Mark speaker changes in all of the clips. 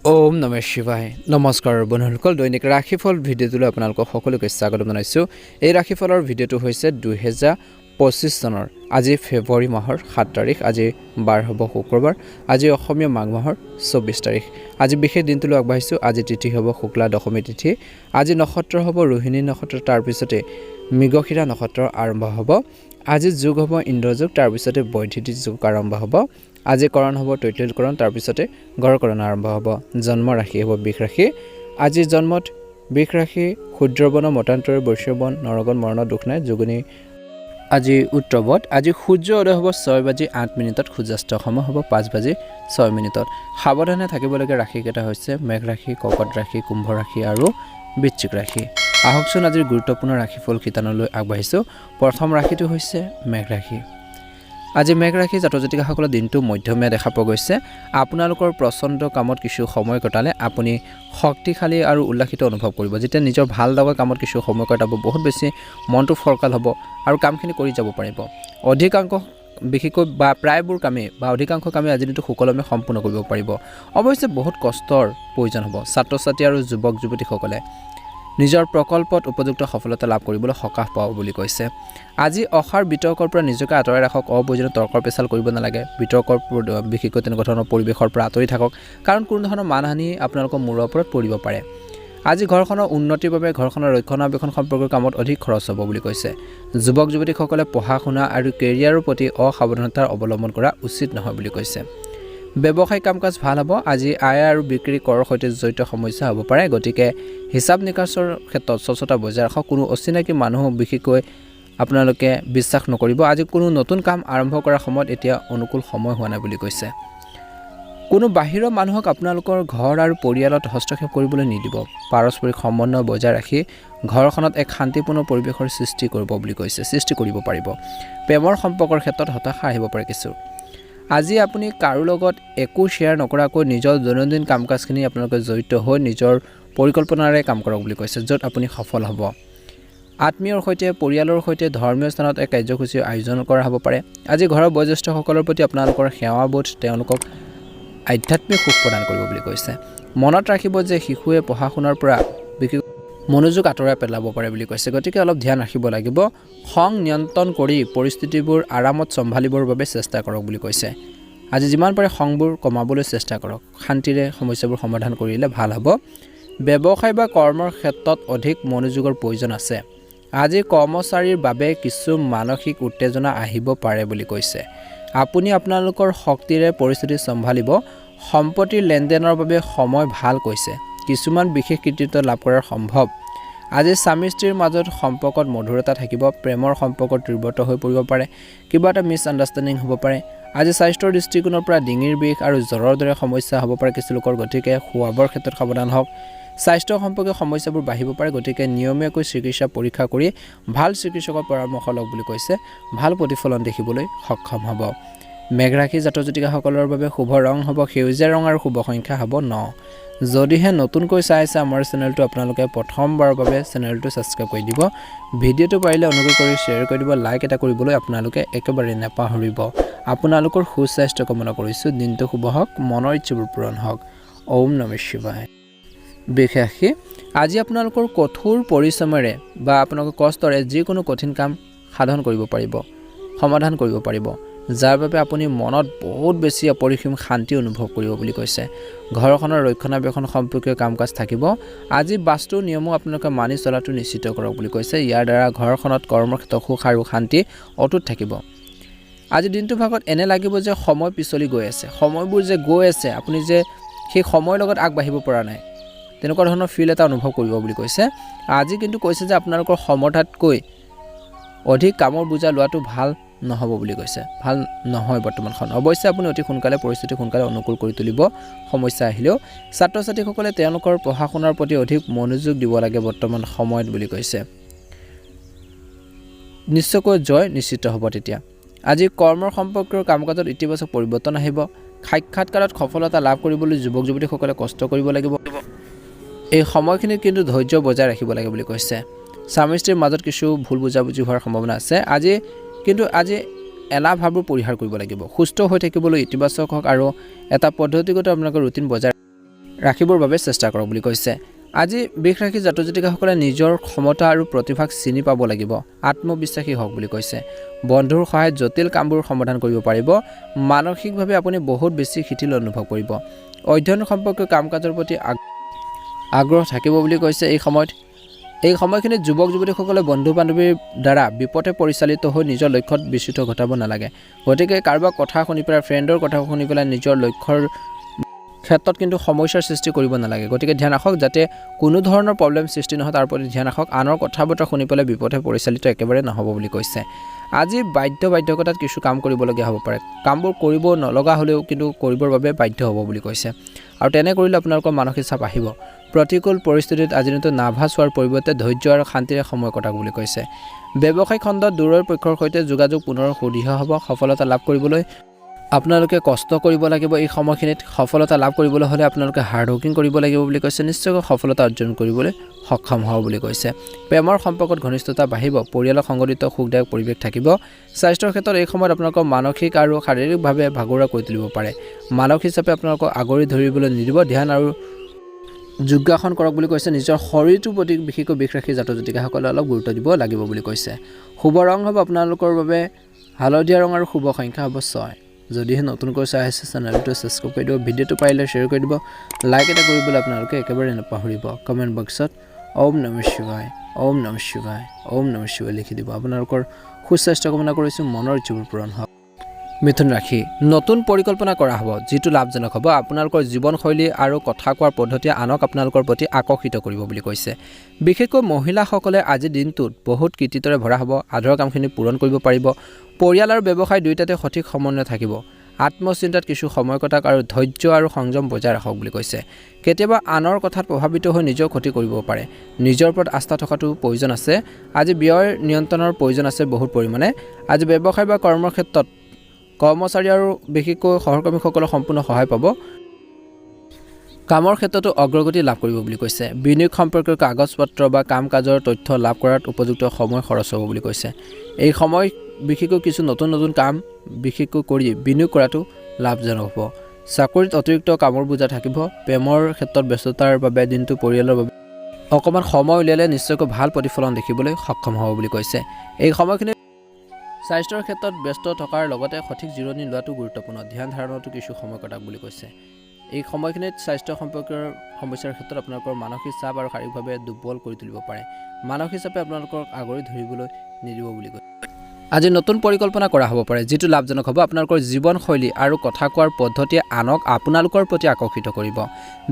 Speaker 1: ওম নমঃ শিৱায়। নমস্কাৰ বন্ধুসকল, দৈনিক ৰাশিফল ভিডিঅ'টোলৈ আপোনালোকক সকলোকে স্বাগত জনাইছোঁ। এই ৰাশিফলৰ ভিডিঅ'টো হৈছে 2025 চনৰ আজি ফেব্ৰুৱাৰী মাহৰ 7 তাৰিখ। আজি বাৰ হ'ব শুক্ৰবাৰ। আজি অসমীয়া মাঘ মাহৰ 24 তাৰিখ। আজি বিশেষ দিনটোলৈ আগবাঢ়িছোঁ। আজি তিথি হ'ব শুক্লা দশমী তিথি। আজি নক্ষত্ৰ হ'ব ৰোহিণী নক্ষত্ৰ, তাৰপিছতে মৃগশিৰা নক্ষত্ৰ আৰম্ভ হ'ব। আজি যোগ হ'ব ইন্দ্ৰযোগ, তাৰপিছতে বৈদ্যুতিক যোগ আৰম্ভ হ'ব। আজি কৰণ হ'ব তৈতলকৰণ, তাৰপিছতে গড়কৰণ আৰম্ভ হ'ব। জন্ম ৰাশি হ'ব বৃষ ৰাশি। আজি জন্মত বৃষ ৰাশি, ক্ষুদ্ৰবন মতান্তৰে বৈশ্যবন নৰগণ মৰণ দুখ নাই যোগিনী। আজি উত্তৰবত। আজি সূৰ্য উদয় হ'ব 6:08, সূৰ্যাস্ত সময় হ'ব 5:06। সাৱধানে থাকিবলগীয়া ৰাশিকেইটা হৈছে মেঘ ৰাশি, কৰ্কট ৰাশি, কুম্ভ ৰাশি আৰু বৃশ্চিক ৰাশি। আহকচোন আজিৰ গুৰুত্বপূৰ্ণ ৰাশিফল শিতানলৈ আগবাঢ়িছোঁ। প্ৰথম ৰাশিটো হৈছে মেঘ ৰাশি। আজি মেঘ ৰাশি জাতক জাতিকাসকলৰ দিনটো মধ্যমীয়া দেখা পোৱা গৈছে। আপোনালোকৰ প্ৰচণ্ড কামত কিছু সময় কটালে আপুনি শক্তিশালী আৰু উল্লাসিত অনুভৱ কৰিব। যেতিয়া নিজৰ ভাল লগা কামত কিছু সময় কটাব, বহুত বেছি মনটো ফৰকাল হ'ব আৰু কামখিনি কৰি যাব পাৰিব। অধিকাংশ বিশেষকৈ প্ৰায়বোৰ কামেই অধিকাংশ কামেই আজি দিনটো সুকলমে সম্পূৰ্ণ কৰিব পাৰিব। অৱশ্যে বহুত কষ্টৰ প্ৰয়োজন হ'ব। ছাত্ৰ ছাত্ৰী আৰু যুৱক যুৱতীসকলে নিজৰ প্ৰকল্পত উপযুক্ত সফলতা লাভ কৰিবলৈ সকাহ পাব বুলি কৈছে। আজি অসাৰ বিতৰ্কৰ পৰা নিজকে আঁতৰাই ৰাখক। অপ্ৰয়োজনীয় তৰ্কৰ পেচাল কৰিব নালাগে। বিতৰ্কৰ বিশেষকৈ তেনেকুৱা ধৰণৰ পৰিৱেশৰ পৰা আঁতৰি থাকক, কাৰণ কোনো ধৰণৰ মানহানি আপোনালোকৰ মূৰৰ ওপৰত পৰিব পাৰে। আজি ঘৰখনৰ উন্নতিৰ বাবে ঘৰখনৰ ৰক্ষণাবেক্ষণ সম্পৰ্কৰ কামত অধিক খৰচ হ'ব বুলি কৈছে। যুৱক যুৱতীসকলে পঢ়া শুনা আৰু কেৰিয়াৰৰ প্ৰতি অসাৱধানতাৰ অৱলম্বন কৰা উচিত নহয় বুলি কৈছে। ব্যৱসায়িক কাম কাজ ভাল হ'ব। আজি আয় আৰু বিক্ৰী কৰৰ সৈতে জড়িত সমস্যা হ'ব পাৰে, গতিকে হিচাপ নিকাচৰ ক্ষেত্ৰত স্বচ্ছতা বজাই ৰাখক। কোনো অচিনাকি মানুহক বিশেষকৈ আপোনালোকে বিশ্বাস নকৰিব। আজি কোনো নতুন কাম আৰম্ভ কৰাৰ সময়ত এতিয়া অনুকূল সময় হোৱা নাই বুলি কৈছে। কোনো বাহিৰৰ মানুহক আপোনালোকৰ ঘৰ আৰু পৰিয়ালত হস্তক্ষেপ কৰিবলৈ নিদিব। পাৰস্পৰিক সমন্বয় বজাই ৰাখি ঘৰখনত এক শান্তিপূৰ্ণ পৰিৱেশৰ সৃষ্টি কৰিব পাৰিব। প্ৰেমৰ সম্পৰ্কৰ ক্ষেত্ৰত হতাশা আহিব পাৰে কিছু। আজি আপুনি কাৰো লগত একো শ্বেয়াৰ নকৰাকৈ নিজৰ দৈনন্দিন কাম কাজখিনি আপোনালোকে জড়িত হৈ নিজৰ পৰিকল্পনাৰে কাম কৰক বুলি কৈছে, য'ত আপুনি সফল হ'ব। আত্মীয়ৰ সৈতে পৰিয়ালৰ সৈতে ধৰ্মীয় স্থানত এক কাৰ্যসূচীৰ আয়োজন কৰা হ'ব পাৰে। আজি ঘৰৰ বয়োজ্যেষ্ঠসকলৰ প্ৰতি আপোনালোকৰ সেৱাবোধ তেওঁলোকক আধ্যাত্মিক সুখ প্ৰদান কৰিব বুলি কৈছে। মনত ৰাখিব যে শিশুৱে পঢ়া শুনাৰ পৰা বিশেষ মনোযোগ আঁতৰাই পেলাব পাৰে বুলি কৈছে, গতিকে অলপ ধ্যান ৰাখিব লাগিব। খং নিয়ন্ত্ৰণ কৰি পৰিস্থিতিবোৰ আৰামত চম্ভালিবৰ বাবে চেষ্টা কৰক বুলি কৈছে। আজি যিমান পাৰে খংবোৰ কমাবলৈ চেষ্টা কৰক। শান্তিৰে সমস্যাবোৰ সমাধান কৰিলে ভাল হ'ব। ব্যৱসায় বা কৰ্মৰ ক্ষেত্ৰত অধিক মনোযোগৰ প্ৰয়োজন আছে। আজি কৰ্মচাৰীৰ বাবে কিছু মানসিক উত্তেজনা আহিব পাৰে বুলি কৈছে। আপুনি আপোনালোকৰ শক্তিৰে পৰিস্থিতি চম্ভালিব। সম্পত্তিৰ লেনদেনৰ বাবে সময় ভাল কৈছে। কিছুমান বিশেষ কৃতিত্ব লাভ কৰাৰ সম্ভৱ। আজি স্বামী স্ত্ৰীৰ মাজত সম্পৰ্কত মধুৰতা থাকিব। প্ৰেমৰ সম্পৰ্কত তীব্ৰতা হৈ পৰিব পাৰে। কিবা এটা মিছ আণ্ডাৰষ্টেণ্ডিং হ'ব পাৰে। আজি স্বাস্থ্যৰ দৃষ্টিকোণৰ পৰা ডিঙিৰ বিষ আৰু জ্বৰৰ দৰে সমস্যা হ'ব পাৰে কিছু লোকৰ, গতিকে খোৱা বোৱাৰ ক্ষেত্ৰত সাৱধান হওক। স্বাস্থ্য সম্পৰ্কীয় সমস্যাবোৰ বাঢ়িব পাৰে, গতিকে নিয়মীয়াকৈ চিকিৎসা পৰীক্ষা কৰি ভাল চিকিৎসকৰ পৰামৰ্শ লওক বুলি কৈছে। ভাল প্ৰতিফলন দেখিবলৈ সক্ষম হ'ব। মেঘ ৰাশি জাতক জাতিকাসকলৰ বাবে শুভ ৰং হ'ব সেউজীয়া ৰং আৰু শুভ সংখ্যা হ'ব 9। যদিহে নতুনকৈ চাই আছে আমাৰ চেনেলটো, আপোনালোকে প্ৰথমবাৰৰ বাবে চেনেলটো ছাবস্ক্ৰাইব কৰি দিব। ভিডিঅ'টো পাৰিলে অনুগ্ৰহ কৰি শ্বেয়াৰ কৰি দিব। লাইক এটা কৰিবলৈ আপোনালোকে একেবাৰে নাপাহৰিব। আপোনালোকৰ সুস্বাস্থ্য কামনা কৰিছোঁ। দিনটো শুভ হওক, মনৰ ইচ্ছাবোৰ পূৰণ হওক। ওম নমঃ শিৱায়। বৃষ ৰাশি। আজি আপোনালোকৰ কঠোৰ পৰিশ্ৰমেৰে বা আপোনালোকৰ কষ্টৰে যিকোনো কঠিন কাম সমাধান কৰিব পাৰিব, যাৰ বাবে আপুনি মনত বহুত বেছি অপৰিসীম শান্তি অনুভৱ কৰিব বুলি কৈছে। ঘৰখনৰ ৰক্ষণাবেক্ষণ সম্পৰ্কীয় কাম কাজ থাকিব। আজি বাস্তুৰ নিয়মো আপোনালোকে মানি চলাটো নিশ্চিত কৰক বুলি কৈছে। ইয়াৰ দ্বাৰা ঘৰখনত কৰ্মক্ষেত্ৰত সুখ আৰু শান্তি অটুট থাকিব। আজি দিনটোৰ ভাগত এনে লাগিব যে সময় পিছলি গৈ আছে, সময়বোৰ যে গৈ আছে, আপুনি যে সেই সময়ৰ লগত আগবাঢ়িব পৰা নাই, তেনেকুৱা ধৰণৰ ফিল এটা অনুভৱ কৰিব বুলি কৈছে। আজি কিন্তু কৈছে যে আপোনালোকৰ সমৰ্থতকৈ অধিক কামৰ বোজা লোৱাটো ভাল নহ'ব বুলি কৈছে। ভাল নহয় বৰ্তমানখন। অৱশ্যে আপুনি অতি সোনকালে পৰিস্থিতি অনুকূল কৰি তুলিব সমস্যা আহিলেও। ছাত্ৰ ছাত্ৰীসকলে তেওঁলোকৰ পঢ়া শুনাৰ প্ৰতি অধিক মনোযোগ দিব লাগে বৰ্তমান সময়ত বুলি কৈছে। নিশ্চয়কৈ জয় নিশ্চিত হ'ব তেতিয়া। আজি কৰ্মৰ সম্পৰ্কীয় কাম কাজত ইতিবাচক পৰিৱৰ্তন আহিব। সাক্ষাৎকাৰত সফলতা লাভ কৰিবলৈ যুৱক যুৱতীসকলে কষ্ট কৰিব লাগিব। এই সময়খিনিত কিন্তু ধৈৰ্য বজাই ৰাখিব লাগে বুলি কৈছে। স্বামী স্ত্ৰীৰ মাজত কিছু ভুল বুজাবুজি হোৱাৰ সম্ভাৱনা আছে। আজি এলাহ ভাৱবোৰ পৰিহাৰ কৰিব লাগিব। সুস্থ হৈ থাকিবলৈ ইতিবাচক হওক আৰু এটা পদ্ধতিগত আপোনালোকৰ ৰুটিন বজাই ৰাখিবৰ বাবে চেষ্টা কৰক বুলি কৈছে। আজি বৃষ ৰাশি জাতক জাতিকাসকলে নিজৰ ক্ষমতা আৰু প্ৰতিভাক চিনি পাব লাগিব, আত্মবিশ্বাসী হওক বুলি কৈছে। বন্ধুৰ সহায়ত জটিল কামবোৰ সমাধান কৰিব পাৰিব। মানসিকভাৱে আপুনি বহুত বেছি শিথিল অনুভৱ কৰিব। অধ্যয়ন সম্পৰ্কীয় কাম কাজৰ প্ৰতি আগ্ৰহ থাকিব বুলি কৈছে। এই সময়খিনিত যুৱক যুৱতীসকলে বন্ধু বান্ধৱীৰ দ্বাৰা বিপথে পৰিচালিত হৈ নিজৰ লক্ষ্যত বিচ্যুত ঘটাব নালাগে। গতিকে কাৰোবাৰ কথা শুনি পেলাই, ফ্ৰেণ্ডৰ কথা শুনি পেলাই নিজৰ লক্ষ্যৰ ক্ষেত্ৰত কিন্তু সমস্যাৰ সৃষ্টি কৰিব নালাগে। গতিকে ধ্যান ৰাখক যাতে কোনো ধৰণৰ প্ৰব্লেম সৃষ্টি নহয়, তাৰ প্ৰতি ধ্যান ৰাখক। আনৰ কথা বতৰা শুনি পেলাই বিপথে পৰিচালিত একেবাৰে নহ'ব বুলি কৈছে। আজি বাধ্যকতাত কিছু কাম কৰিবলগীয়া হ'ব পাৰে। কামবোৰ কৰিব নলগা হ'লেও কিন্তু কৰিবৰ বাবে বাধ্য হ'ব বুলি কৈছে। আৰু তেনে কৰিলে আপোনালোকৰ মানসিক চাপ আহিব। প্ৰতিকূল পৰিস্থিতিত আজি দিনটো নাৰ্ভাছ হোৱাৰ পৰিৱৰ্তে ধৈৰ্য আৰু শান্তিৰে সময় কটাওক বুলি কৈছে। ব্যৱসায়িক খণ্ডত দূৰৰ পক্ষৰ সৈতে যোগাযোগ পুনৰ সুদৃঢ় হ'ব। সফলতা লাভ কৰিবলৈ আপোনালোকে কষ্ট কৰিব লাগিব। এই সময়খিনিত সফলতা লাভ কৰিবলৈ হ'লে আপোনালোকে হাৰ্ড ৱৰ্কিং কৰিব লাগিব বুলি কৈছে। নিশ্চয়কৈ সফলতা অৰ্জন কৰিবলৈ সক্ষম হ'ব বুলি কৈছে। প্ৰেমৰ সম্পৰ্কত ঘনিষ্ঠতা বাঢ়িব। পৰিয়ালৰ সংগঠিত সুখদায়ক পৰিৱেশ থাকিব। স্বাস্থ্যৰ ক্ষেত্ৰত এই সময়ত আপোনালোকৰ মানসিক আৰু শাৰীৰিকভাৱে ভাগৰুৱা কৰি তুলিব পাৰে। মানসিক হিচাপে আপোনালোকক আগুৰি ধৰিবলৈ নিদিব। ধ্যান আৰু যোগাসন কৰক বুলি কৈছে। নিজৰ শৰীৰটোৰ প্ৰতি বিশেষকৈ বৃষ ৰাশি জাতক জাতিকাসকলে অলপ গুৰুত্ব দিব লাগিব বুলি কৈছে। শুভ ৰং হ'ব আপোনালোকৰ বাবে হালধীয়া ৰং আৰু শুভ সংখ্যা হ'ব 6। যদিহে নতুনকৈ চাই আছে চেনেলটো ছাবস্ক্ৰাইব কৰি দিব। ভিডিঅ'টো পাৰিলে শ্বেয়াৰ কৰি দিব। লাইক এটা কৰিবলৈ আপোনালোকে একেবাৰে নাপাহৰিব। কমেণ্ট বক্সত ওম নমঃ শিৱায়, ওম নমঃ শিৱায়, ওম নমঃ শিৱায় লিখি দিব। আপোনালোকৰ সুস্বাস্থ্য কামনা কৰিছোঁ। মনৰ ইচ্ছাবোৰ পূৰণ হওক। মিথুন ৰাশি, নতুন পৰিকল্পনা কৰা হ'ব যিটো লাভজনক হ'ব। আপোনালোকৰ জীৱনশৈলী আৰু কথা কোৱাৰ পদ্ধতিয়ে আনক আপোনালোকৰ প্ৰতি আকৰ্ষিত কৰিব বুলি কৈছে। বিশেষকৈ মহিলাসকলে আজিৰ দিনটোত বহুত কৃতিত্বৰে ভৰা হ'ব। আধৰুৱা কামখিনি পূৰণ কৰিব পাৰিব। পৰিয়াল আৰু ব্যৱসায় দুয়োটাতে সঠিক সমন্বয় থাকিব। আত্মচিন্তাত কিছু সময় কটাওক আৰু ধৈৰ্য আৰু সংযম বজাই ৰাখক বুলি কৈছে। কেতিয়াবা আনৰ কথাত প্ৰভাৱিত হৈ নিজৰ ক্ষতি কৰিব পাৰে। নিজৰ ওপৰত আস্থা থকাটো প্ৰয়োজন আছে। আজি ব্যয় নিয়ন্ত্ৰণৰ প্ৰয়োজন আছে বহুত পৰিমাণে। আজি ব্যৱসায় বা কৰ্মৰ ক্ষেত্ৰত কৰ্মচাৰী আৰু বিশেষকৈ সহকৰ্মীসকলৰ সম্পূৰ্ণ সহায় পাব। কামৰ ক্ষেত্ৰতো অগ্ৰগতি লাভ কৰিব বুলি কৈছে। বিনিয়োগ সম্পৰ্কীয় কাগজ পত্ৰ বা কাম কাজৰ তথ্য লাভ কৰাত উপযুক্ত সময় খৰচ হ'ব বুলি কৈছে। এই সময় বিশেষকৈ কিছু নতুন কাম বিশেষকৈ কৰি বিনিয়োগ কৰাটো লাভজনক হ'ব। চাকৰিত অতিৰিক্ত কামৰ বোজা থাকিব। প্ৰেমৰ ক্ষেত্ৰত ব্যস্ততাৰ বাবে দিনটো পৰিয়ালৰ বাবে অকণমান সময় উলিয়ালে নিশ্চয়কৈ ভাল প্ৰতিফলন দেখিবলৈ সক্ষম হ'ব বুলি কৈছে। এই সময়খিনি স্বাস্থ্যৰ ক্ষেত্ৰত ব্যস্ত থকাৰ লগতে সঠিক জিৰণি লোৱাটো গুৰুত্বপূৰ্ণ। ধ্যান ধাৰণতো কিছু সময় কটাওক বুলি কৈছে। এই সময়খিনিত স্বাস্থ্য সম্পৰ্কীয় সমস্যাৰ ক্ষেত্ৰত আপোনালোকৰ মানসিক চাপ আৰু শাৰীৰিকভাৱে দুৰ্বল কৰি তুলিব পাৰে। মানসিক চাপে আপোনালোকক আগুৰি ধৰিবলৈ নিদিব বুলি কৈছে। আজি নতুন পৰিকল্পনা কৰা হ'ব পাৰে যিটো লাভজনক হ'ব। আপোনালোকৰ জীৱনশৈলী আৰু কথা কোৱাৰ পদ্ধতিয়ে আনক আপোনালোকৰ প্ৰতি আকৰ্ষিত কৰিব।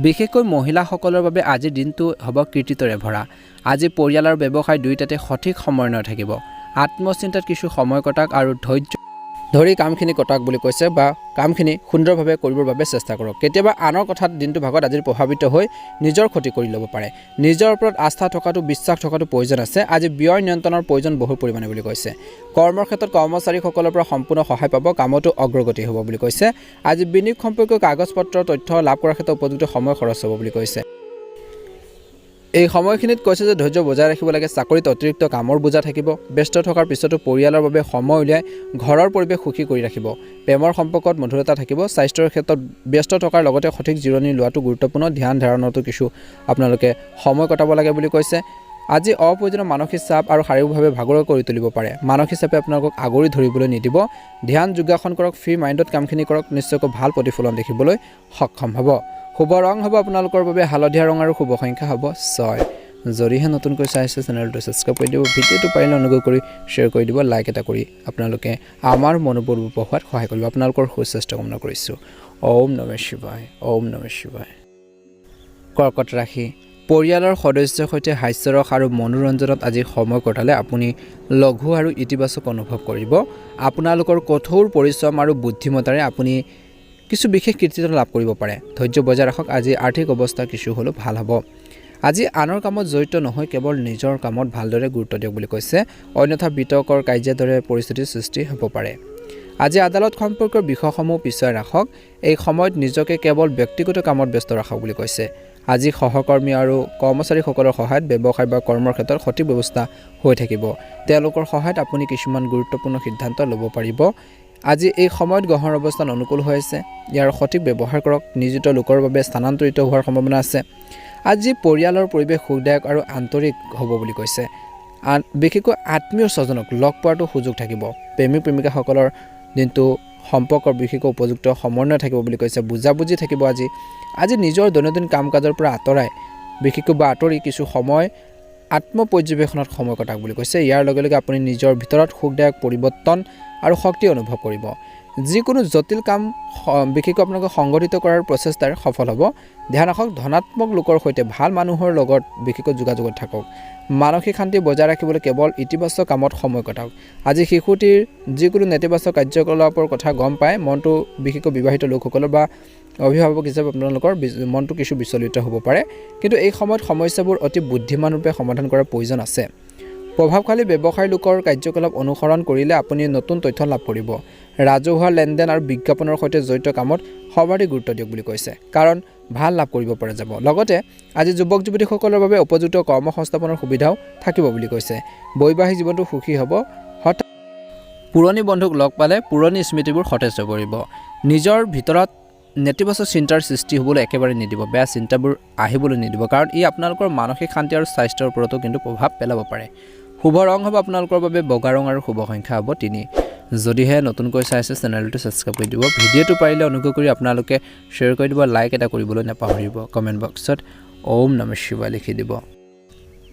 Speaker 1: বিশেষকৈ মহিলাসকলৰ বাবে আজিৰ দিনটো হ'ব কৃতিত্বৰে ভৰা। আজি পৰিয়াল আৰু ব্যৱসায় দুয়োটাতে সঠিক সমন্বয় থাকিব। আত্মচিন্তাত কিছু সময় কটাওক আৰু ধৈৰ্য ধৰি কামখিনি কটাওক বুলি কৈছে, বা কামখিনি সুন্দৰভাৱে কৰিবৰ বাবে চেষ্টা কৰক। কেতিয়াবা আনৰ কথাত দিনটো ভাগত আজিৰ প্ৰভাৱিত হৈ নিজৰ ক্ষতি কৰি ল'ব পাৰে। নিজৰ ওপৰত আস্থা থকাটো, বিশ্বাস থকাটো প্ৰয়োজন আছে। আজি ব্যয় নিয়ন্ত্ৰণৰ প্ৰয়োজন বহু পৰিমাণে বুলি কৈছে। কৰ্মৰ ক্ষেত্ৰত কৰ্মচাৰীসকলৰ পৰা সম্পূৰ্ণ সহায় পাব। কামতো অগ্ৰগতি হ'ব বুলি কৈছে। আজি বিনিয়োগ সম্পৰ্কীয় কাগজ পত্ৰৰ তথ্য লাভ কৰাৰ ক্ষেত্ৰত উপযুক্ত সময় খৰচ হ'ব বুলি কৈছে। এই সময়খিনিত কৈছে যে ধৈৰ্য বজাই ৰাখিব লাগে। চাকৰিত অতিৰিক্ত কামৰ বোজা থাকিব। ব্যস্ত থকাৰ পিছতো পৰিয়ালৰ বাবে সময় উলিয়াই ঘৰৰ পৰিৱেশ সুখী কৰি ৰাখিব। প্ৰেমৰ সম্পৰ্কত মধুৰতা থাকিব। স্বাস্থ্যৰ ক্ষেত্ৰত ব্যস্ত থকাৰ লগতে সঠিক জিৰণি লোৱাটো গুৰুত্বপূৰ্ণ। ধ্যান ধাৰণতো কিছু আপোনালোকে সময় কটাব লাগে বুলি কৈছে। আজি অপ্ৰয়োজনীয় মানসিক চাপ আৰু শাৰীৰিকভাৱে ভাগৰুৱা কৰি তুলিব পাৰে। মানসিক চাপে আপোনালোকক আগুৰি ধৰিবলৈ নিদিব। ধ্যান যোগাসন কৰক। ফ্ৰী মাইণ্ডত কামখিনি কৰক। নিশ্চয়কৈ ভাল প্ৰতিফলন দেখিবলৈ সক্ষম হ'ব। শুভ ৰং হ'ব আপোনালোকৰ বাবে হালধীয়া ৰং আৰু শুভ সংখ্যা হ'ব 6। যদিহে নতুনকৈ চাই আছে চেনেলটো ছাবস্ক্ৰাইব কৰি দিব। ভিডিঅ'টো পাৰিলে অনুগ্ৰহ কৰি শ্বেয়াৰ কৰি দিব। লাইক এটা কৰি আপোনালোকে আমাৰ মনোবলবোৰ বঢ়োৱাত সহায় কৰিব। আপোনালোকৰ সুস্বাস্থ্য কামনা কৰিছোঁ। ওম নমঃ শিৱায়, ওম নমঃ শিৱায়। কৰ্কট ৰাশি, পৰিয়ালৰ সদস্যৰ সৈতে হাস্যৰস আৰু মনোৰঞ্জনত আজি সময় কটালে আপুনি লঘু আৰু ইতিবাচক অনুভৱ কৰিব। আপোনালোকৰ কঠোৰ পৰিশ্ৰম আৰু বুদ্ধিমত্তাৰে আপুনি কিছু বিশেষ কৃতিত্ব লাভ কৰিব পাৰে। ধৈৰ্য বজাই ৰাখক। আজি আৰ্থিক অৱস্থা কিছু হ'লেও ভাল হ'ব। আজি আনৰ কামত জড়িত নহয়, কেৱল নিজৰ কামত ভালদৰে গুৰুত্ব দিয়ক বুলি কৈছে। অন্যথা বিতৰ্কৰ কাজিয়াৰ দৰে পৰিস্থিতিৰ সৃষ্টি হ'ব পাৰে। আজি আদালত সম্পৰ্কীয় বিষয়সমূহ পিছুৱাই ৰাখক। এই সময়ত নিজকে কেৱল ব্যক্তিগত কামত ব্যস্ত ৰাখক বুলি কৈছে। আজি সহকৰ্মী আৰু কৰ্মচাৰীসকলৰ সহায়ত ব্যৱসায় বা কৰ্মৰ ক্ষেত্ৰত সঠিক ব্যৱস্থা হৈ থাকিব। তেওঁলোকৰ সহায়ত আপুনি কিছুমান গুৰুত্বপূৰ্ণ সিদ্ধান্ত ল'ব পাৰিব। আজি এই সময়ত গ্ৰহৰ অৱস্থান অনুকূল হৈ আছে। ইয়াৰ সঠিক ব্যৱহাৰ কৰক। নিয়োজিত লোকৰ বাবে স্থানান্তৰিত হোৱাৰ সম্ভাৱনা আছে। আজি পৰিয়ালৰ পৰিৱেশ সুখদায়ক আৰু আন্তৰিক হ'ব বুলি কৈছে। বিশেষকৈ আত্মীয় স্বজনক লগ পোৱাটো সুযোগ থাকিব। প্ৰেমিক প্ৰেমিকাসকলৰ দিনটো সম্পৰ্কৰ বিশেষকৈ উপযুক্ত সমন্বয় থাকিব বুলি কৈছে। বুজাবুজি থাকিব আজি নিজৰ দৈনন্দিন কাম কাজৰ পৰা আঁতৰি কিছু সময় আত্মপৰ্যবেক্ষণত সময় কটাওক বুলি কৈছে। ইয়াৰ লগে লগে আপুনি নিজৰ ভিতৰত সুখদায়ক পৰিৱৰ্তন আৰু শক্তি অনুভৱ কৰিব। যিকোনো জটিল কাম বিশেষকৈ আপোনালোকে সংগঠিত কৰাৰ প্ৰচেষ্টাৰ সফল হ'ব। ধ্যান ৰাখক, ধনাত্মক লোকৰ সৈতে ভাল মানুহৰ লগত বিশেষকৈ যোগাযোগত থাকক। মানসিক শান্তি বজাই ৰাখিবলৈ কেৱল ইতিবাচক কামত সময় কটাওক। আজি শিশুটিৰ যিকোনো নেতিবাচক কাৰ্যকলাপৰ কথা গম পায় মনটো বিশেষকৈ বিবাহিত লোকসকলৰ বা অভিভাৱক হিচাপে আপোনালোকৰ মনটো কিছু বিচলিত হ'ব পাৰে। কিন্তু এই সময়ত সমস্যাবোৰ অতি বুদ্ধিমানৰূপে সমাধান কৰাৰ প্ৰয়োজন আছে। প্ৰভাৱশালী ব্যৱসায়ী লোকৰ কাৰ্যকলাপ অনুসৰণ কৰিলে আপুনি নতুন তথ্য লাভ কৰিব। ৰাজহুৱা লেনদেন আৰু বিজ্ঞাপনৰ সৈতে জড়িত কামত সৰ্বাধিক গুৰুত্ব দিয়ক বুলি কৈছে, কাৰণ ভাল লাভ কৰিব পৰা যাব। লগতে আজি যুৱক যুৱতীসকলৰ বাবে উপযুক্ত কৰ্মসংস্থাপনৰ সুবিধাও থাকিব বুলি কৈছে। বৈবাহিক জীৱনটো সুখী হ'ব। হঠাৎ পুৰণি বন্ধুক লগ পালে পুৰণি স্মৃতিবোৰ সতেজ হৈ পৰিব। নিজৰ ভিতৰত নেতিবাচক চিন্তাৰ সৃষ্টি হ'বলৈ একেবাৰে নিদিব। বেয়া চিন্তাবোৰ আহিবলৈ নিদিব, কাৰণ ই আপোনালোকৰ মানসিক শান্তি আৰু স্বাস্থ্যৰ ওপৰতো কিন্তু প্ৰভাৱ পেলাব পাৰে। শুভ ৰং হ'ব আপোনালোকৰ বাবে বগা ৰং আৰু শুভ সংখ্যা হ'ব 3। যদিহে নতুনকৈ চাইছে চেনেলটো ছাবস্ক্ৰাইব কৰি দিব। ভিডিঅ'টো পাৰিলে অনুগ্ৰহ কৰি আপোনালোকে শ্বেয়াৰ কৰি দিব, লাইক এটা কৰিবলৈ নাপাহৰিব। কমেণ্ট বক্সত ওম নমঃ শিৱায় লিখি দিব।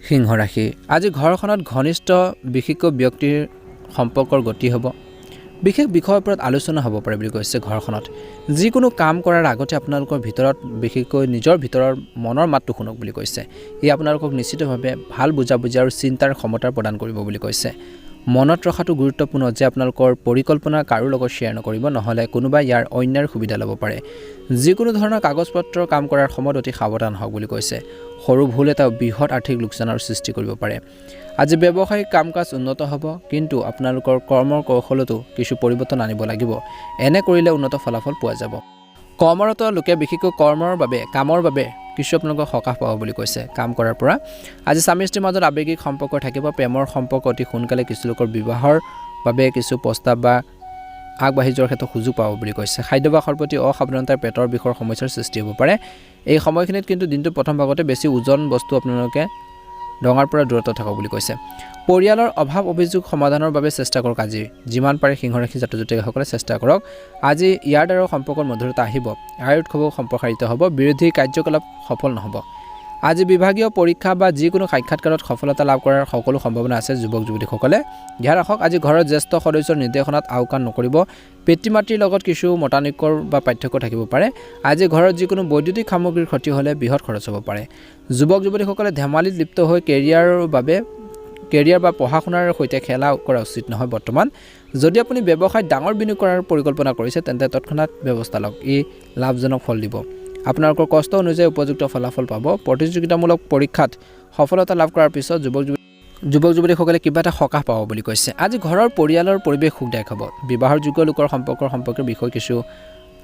Speaker 1: সিংহ ৰাশি, আজি ঘৰখনত ঘনিষ্ঠ বিশেষকৈ ব্যক্তিৰ সম্পৰ্কৰ গতি হ'ব। বিশেষ বিষয়ৰ ওপৰত আলোচনা হ'ব পাৰে বুলি কৈছে। ঘৰখনত যিকোনো কাম কৰাৰ আগতে আপোনালোকৰ ভিতৰত বিশেষকৈ নিজৰ ভিতৰৰ মনৰ মাতটো শুনক বুলি কৈছে। ই আপোনালোকক নিশ্চিতভাৱে ভাল বুজাবুজি আৰু চিন্তাৰ ক্ষমতা প্ৰদান কৰিব বুলি কৈছে। মনত ৰখাটো গুৰুত্বপূৰ্ণ যে আপোনালোকৰ পৰিকল্পনা কাৰো লগত শ্বেয়াৰ নকৰিব, নহ'লে কোনোবাই ইয়াৰ অন্যাৰ সুবিধা ল'ব পাৰে। যিকোনো ধৰণৰ কাগজ পত্ৰ কাম কৰাৰ সময়ত অতি সাৱধান হওক বুলি কৈছে। সৰু ভুল এটা বৃহৎ আৰ্থিক লোকচানৰ সৃষ্টি কৰিব পাৰে। আজি ব্যৱসায়িক কাম কাজ উন্নত হ'ব, কিন্তু আপোনালোকৰ কৰ্মৰ কৌশলতো কিছু পৰিৱৰ্তন আনিব লাগিব। এনে কৰিলে উন্নত ফলাফল পোৱা যাব। কৰ্মৰত লোকে বিশেষকৈ কামৰ বাবে কিছু আপোনালোকক সকাহ পাব বুলি কৈছে কাম কৰাৰ পৰা। আজি স্বামী স্ত্ৰীৰ মাজত আৱেগিক সম্পৰ্ক থাকিব। প্ৰেমৰ সম্পৰ্ক অতি সোনকালে কিছু লোকৰ বিবাহৰ বাবে কিছু প্ৰস্তাৱ বা আগবাঢ়ি যোৱাৰ ক্ষেত্ৰত সুযোগ পাব বুলি কৈছে। খাদ্যাভ্যাসৰ প্ৰতি অসাৱধানতাৰ পেটৰ বিষৰ সমস্যাৰ সৃষ্টি হ'ব পাৰে। এই সময়খিনিত কিন্তু দিনটোৰ প্ৰথম ভাগতে বেছি ওজন বস্তু আপোনালোকে ডঙাৰ পৰা দূৰত থাকক বুলি কৈছে। পৰিয়ালৰ অভাৱ অভিযোগ সমাধানৰ বাবে চেষ্টা কৰক। আজি যিমান পাৰে সিংহ ৰাশি জাতক জাতিকাসকলে চেষ্টা কৰক। আজি ইয়াৰ দ্বাৰা সম্পৰ্কৰ মধুৰতা আহিব। আয় উৎসৱো সম্প্ৰসাৰিত হ'ব। বিৰোধী কাৰ্যকলাপ সফল নহ'ব। আজি বিভাগীয় পৰীক্ষা বা যিকোনো সাক্ষাৎকাৰত সফলতা লাভ কৰাৰ সকলো সম্ভাৱনা আছে। যুৱক যুৱতীসকলে ধ্যান ৰাখক, আজি ঘৰৰ জ্যেষ্ঠ সদস্যৰ নিৰ্দেশনাত আওকাণ নকৰিব। পিতৃ মাতৃৰ লগত কিছু মতানৈক্যৰ বা পাৰ্থক্য থাকিব পাৰে। আজি ঘৰত যিকোনো বৈদ্যুতিক সামগ্ৰীৰ ক্ষতি হ'লে বৃহৎ খৰচ হ'ব পাৰে। যুৱক যুৱতীসকলে ধেমালিত লিপ্ত হৈ কেৰিয়াৰ বা পঢ়া শুনাৰ সৈতে খেলা কৰা উচিত নহয়। বৰ্তমান যদি আপুনি ব্যৱসায়ত ডাঙৰ বিনিয়োগ কৰাৰ পৰিকল্পনা কৰিছে তেন্তে তৎক্ষণাত ব্যৱস্থা লওক। ই লাভজনক ফল দিব। আপোনালোকৰ কষ্ট অনুযায়ী উপযুক্ত ফলাফল পাব। প্ৰতিযোগিতামূলক পৰীক্ষাত সফলতা লাভ কৰাৰ পিছত যুৱক যুৱতীসকলে কিবা এটা সকাহ পাব বুলি কৈছে। আজি ঘৰৰ পৰিয়ালৰ পৰিৱেশ সুখদায়ক হ'ব। বিবাহৰ যোগ্য লোকৰ সম্পৰ্কৰ বিষয় কিছু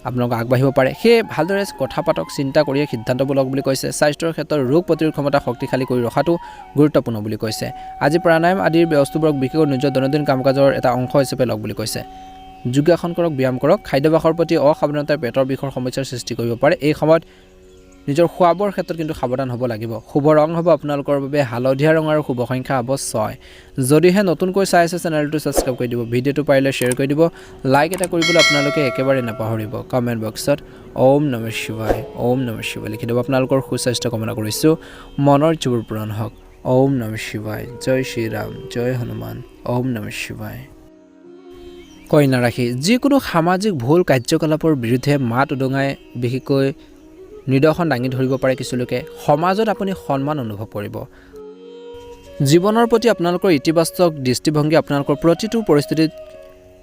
Speaker 1: আপোনালোক আগবাঢ়িব পাৰে। সেয়ে ভালদৰে কথা পাতক, চিন্তা কৰিয়ে সিদ্ধান্তবোৰ লওক বুলি কৈছে। স্বাস্থ্যৰ ক্ষেত্ৰত ৰোগ প্ৰতিৰোধ ক্ষমতা শক্তিশালী কৰি ৰখাটো গুৰুত্বপূৰ্ণ বুলি কৈছে। আজি প্ৰাণায়াম আদিৰ বস্তুবোৰক বিশেষকৈ নিজৰ দৈনন্দিন কাম কাজৰ এটা অংশ হিচাপে লওক বুলি কৈছে। যোগাসন কৰক, ব্যায়াম কৰক। খাদ্যাভ্যাসৰ প্ৰতি অসাৱধানতাই পেটৰ বিষৰ সমস্যাৰ সৃষ্টি কৰিব পাৰে। এই সময়ত নিজৰ খোৱা বোৱাৰ ক্ষেত্ৰত কিন্তু সাৱধান হ'ব লাগিব। শুভ ৰং হ'ব আপোনালোকৰ বাবে হালধীয়া ৰং আৰু শুভ সংখ্যা হ'ব 6। যদিহে নতুনকৈ চাই আছে চেনেলটো ছাবস্ক্ৰাইব কৰি দিব। ভিডিঅ'টো পাৰিলে শ্বেয়াৰ কৰি দিব, লাইক এটা কৰিবলৈ আপোনালোকে একেবাৰে নাপাহৰিব। কমেণ্ট বক্সত ওম নমঃ শিৱায় লিখি দিব। আপোনালোকৰ সুস্বাস্থ্য কামনা কৰিছোঁ। মনৰ ইচ্ছাবোৰ পূৰণ হওক। ওম নমঃ শিৱায়। জয় শ্ৰীৰাম, জয় হনুমান। ওম নমঃ শিৱায়। কন্যা ৰাশি, যিকোনো সামাজিক ভুল কাৰ্যকলাপৰ বিৰুদ্ধে মাত উদঙাই বিশেষকৈ নিদৰ্শন দাঙি ধৰিব পাৰে কিছু লোকে। সমাজত আপুনি সন্মান অনুভৱ কৰিব। জীৱনৰ প্ৰতি আপোনালোকৰ ইতিবাচক দৃষ্টিভংগী আপোনালোকৰ প্ৰতিটো পৰিস্থিতিত